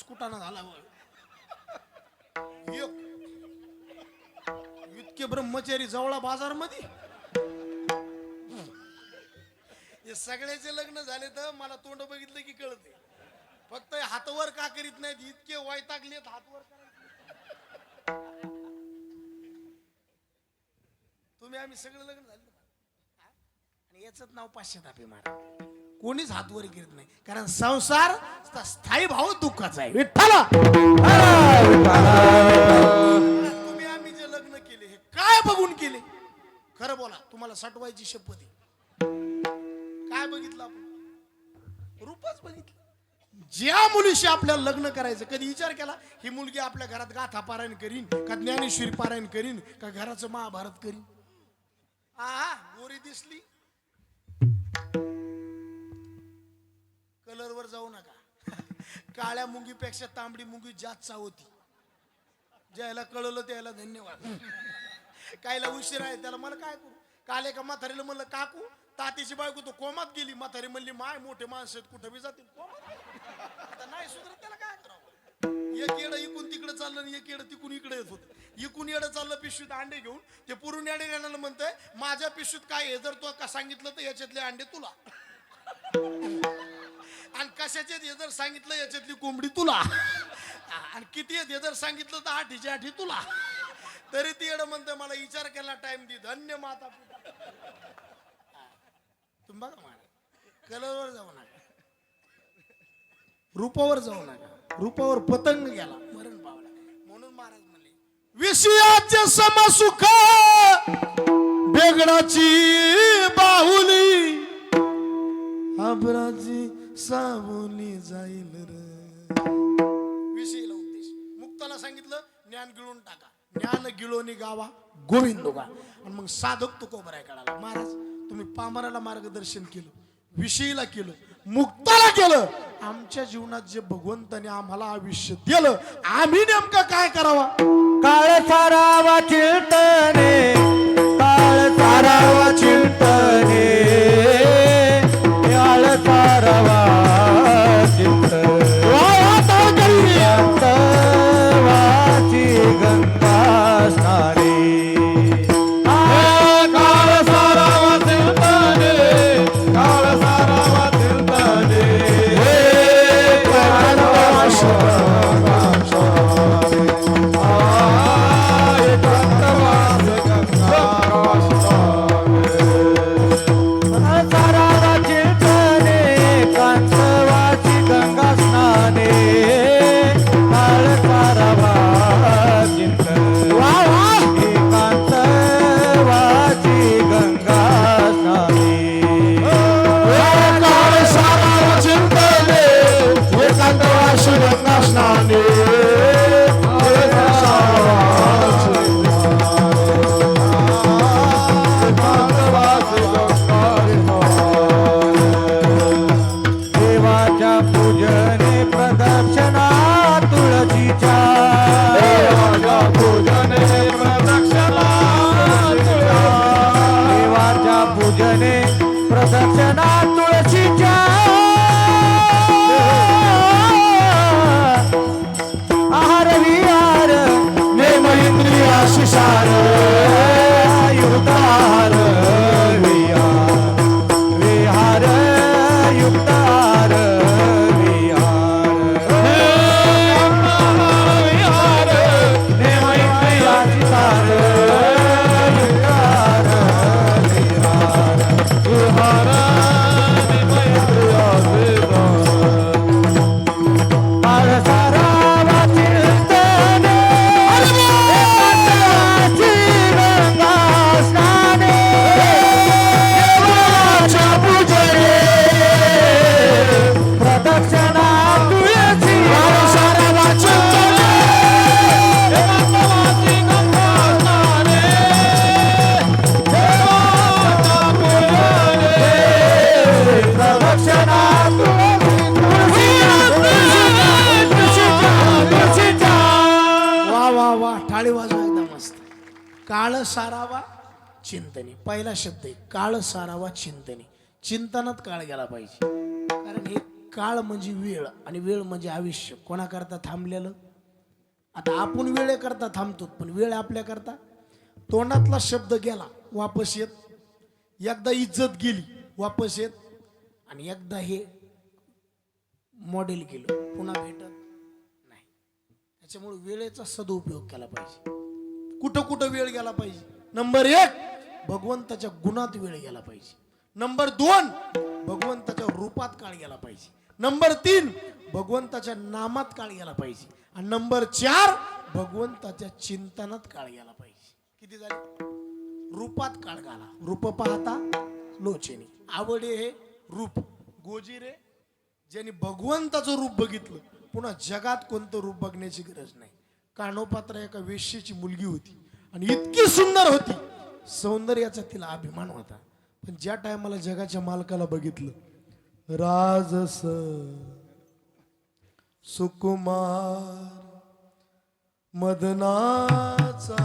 कुटाणा झाला इतके ब्रह्मचारी जवळा बाजार मध्ये. हे सगळ्याचे लग्न झाले तर मला तोंड बघितलं की कळते. फक्त हातवर का करीत नाहीत, इतके वैतागलेत हातवर करायचे. तुम्ही आम्ही सगळं लग्न झाले आणि याच नाव पाश्चातापी मारा. कोणीच हातवर करीत नाही, कारण संसार स्थायी भाव दुःखाचा आहे. विठ्ठला तुम्ही आम्ही जे लग्न केले हे काय बघून केले? खरं बोला, तुम्हाला सटवायची शपथ आहे. काय बघितलं आपण? रूपच बघितलं. ज्या मुलीशी आपल्याला लग्न करायचं, कधी विचार केला ही मुलगी आपल्या घरात गाथा पारायण करीन का ज्ञानेश्वरी पारायण करीन का घराचं महाभारत करीन? हा गोरी दिसली कलरवर जाऊ नका. काळ्या मुंगीपेक्षा तांबडी मुंगी जास्त चावती. ज्याला कळलं त्याला धन्यवाद. कायला उशीर आहे त्याला मला काय करू? काल एका म्हातारीला म्हणलं काकू तातीची बायको तो कोमात गेली. म्हातारी म्हणली माय मोठे माणसं कुठं बी जातील कोमात. आता नाही सुधरत त्याला काय करावं? एक येडं इकून तिकडे चाललं आणि एक येडं तिकून इकडे येत होत. इकून येडं चाललं पिशवीत अंडे घेऊन. ते पुरून येडे येण्याला म्हणतंय माझ्या पिशवीत काय आहे, जर तो का सांगितलं तर याच्यातले अंडे तुला, आणि कशाचे हे जर सांगितलं याच्यातली कोंबडी तुला, आणि किती हे जर सांगितलं तर 8 तुला. तरी ती येडं म्हणतंय मला विचार केला टाइम दे. धन्य माता पिता. तुम्ही बघा मला कलरवर जाऊ नका, रूपावर जाऊ नका. रूपावर पतंग गेला मरण पावला. म्हणून महाराज म्हणले विषयाचे समसुख बेगडाची बाहुली, आबराची सावली जाईल रे. विषयीला उद्देश मुक्ताला सांगितलं ज्ञान गिळून टाका. ज्ञान गिळोनी गावा गोविंद गा. आणि मग साधक तुकोबराय काढाला. महाराज तुम्ही पामराला मार्गदर्शन केलं, विषयीला केलं, मुक्ताला केलं. आमच्या जीवनात जे भगवंताने आम्हाला आयुष्य दिलं आम्ही नेमकं काय करावा? काळ सारावा चिंतने, काळ सारावा चिंतने, काळ सारावा चिंतने. वाची गंगा स्नाने, काळ सारावा चिंतने, काळ सारावा चिंतने, कांत देवाच्या पूजने प्रदक्षिणा तुळशीच्या देवाच्या पूजने प्रदक्षिणा देवाच्या पूजने प्रदक्षिणा तुळशीच्या आहार विहार नेम इंद्रिया शिशार युक्तार विहार विहार युक्तार विहार विहार नेम इंद्रिया शिशार युक्तार विहार विहार नेम इंद्रिया टाळी वाजवा एकदम मस्त. काळ सारावा चिंतनी पहिला शब्द आहे. काळ सारावा चिंतनी. चिंतनात काळ गेला पाहिजे. कारण हे काळ म्हणजे वेळ आणि वेळ म्हणजे आयुष्य. कोणाकरता थांबलेलं. आता आपण वेळेकरता थांबतो पण वेळ आपल्याकरता. तोंडातला शब्द गेला वापस येत. एकदा इज्जत गेली वापस येत. आणि एकदा हे मॉडेल केलं पुन्हा भेटत नाही. त्याच्यामुळे वेळेचा सदुपयोग केला पाहिजे. कुठं कुठं वेळ गेला पाहिजे. नंबर 1 भगवंताच्या गुणात वेळ गेला पाहिजे. नंबर 2 भगवंताच्या रूपात काळ गेला पाहिजे. नंबर 3 भगवंताच्या नामात काळ गेला पाहिजे. आणि नंबर 4 भगवंताच्या चिंतनात काळ गेला पाहिजे. किती झाले. रूपात काळ घाला. रूप पाहता लोचनी आवडे हे रूप गोजिरे. ज्यांनी भगवंताचं रूप बघितलं पुन्हा जगात कोणतं रूप बघण्याची गरज नाही. कानोपात्रा एका वेश्येची मुलगी होती आणि इतकी सुंदर होती. सौंदर्याचा तिला अभिमान होता. पण ज्या टायमाला जगाच्या मालकाला बघितलं राजस सुकुमार मदनाचा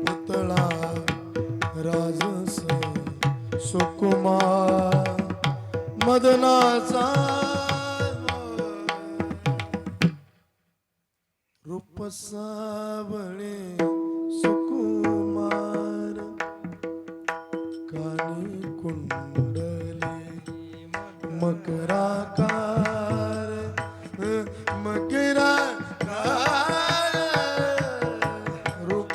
पुतळा राजस सुकुमार मदनाचा रूप सावळे सुकुमार कानी कुंडले मकराकार मकराकार रूप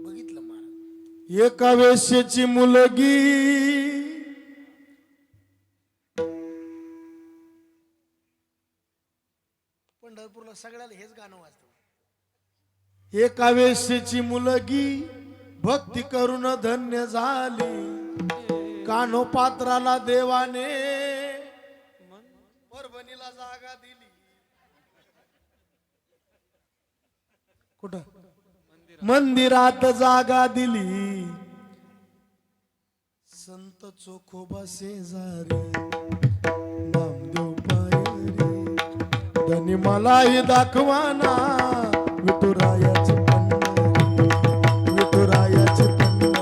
बघितलं महाराज. एका वेश्येची मुलगी पंढरपूरला सगळ्याला हेच गाणं वाजतं. एका वेश्येची मुलगी भक्ती करून धन्य झाली. कानोपात्राला देवाने परभणीला जागा दिली. कुठं मंदिरात जागा दिली. संत चोखोबा शेजारी नामदेव पायरी धनी मलाही दाखवाना विठुरायाची पंढरी विठुरायाची पंढरी.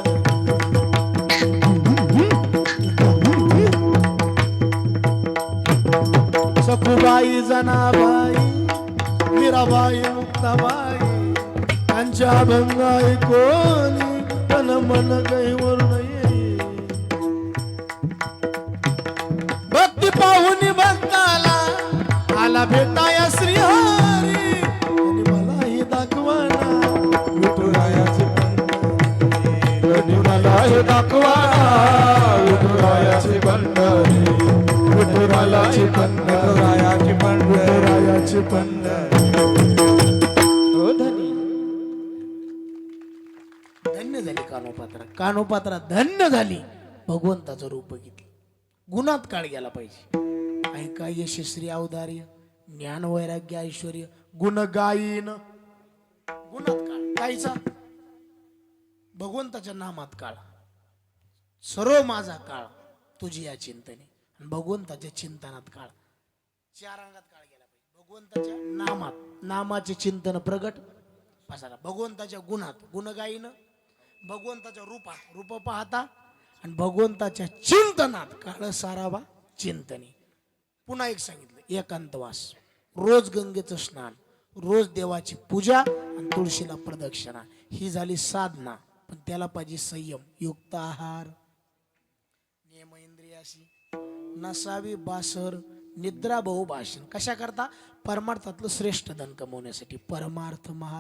सखुबाई जनाबाई मीराबाई मुक्ताबाई त्यांच्या भंगाई कोणी तन मन गैवर नाही. भक्ती पाहुनी भक्ताला आला भेटाया श्रीहरी आणि मलाही दाखवाना विठुरायाची पंढरी मलाही दाखवाना विठुरायाची पंढरी विठुरायाची पंढरी विठुरायाची पंढरी. धन्य झाली कानोपात्रा. कानोपात्रा धन्य झाली. भगवंताचं रूप बघितलं. गुणात काळ गेला पाहिजे. ऐका यशस्वी औदार्य ज्ञान वैराग्य ऐश्वर्य गुण गायीन गुणात काळ गायचा. भगवंताच्या नामात काळ. सर्व माझा काळ तुझी या चिंतने आणि भगवंताच्या चिंतनात काळ. 4 अंगात काळ गेला पाहिजे. भगवंताच्या नामात, नामाचे चिंतन प्रगट बसायला. भगवंताच्या गुणात, गुणगायीनं. भगवंताच्या रूपात, रूप पाहता. आणि भगवंताच्या चिंतनात काळ सारावा चिंतने. पुन्हा एक सांगितलं, एकांतवास, रोज गंगेचं स्नान, रोज देवाची पूजा आणि तुळशीला प्रदक्षिणा. ही झाली साधना. पण त्याला पाहिजे संयम, युक्त आहार, नियम इंद्रियाशी, नसावी बासर, निद्रा बहु भाषण. कशा करता? परमार्थातलं श्रेष्ठ धन कमवण्यासाठी. परमार्थ महा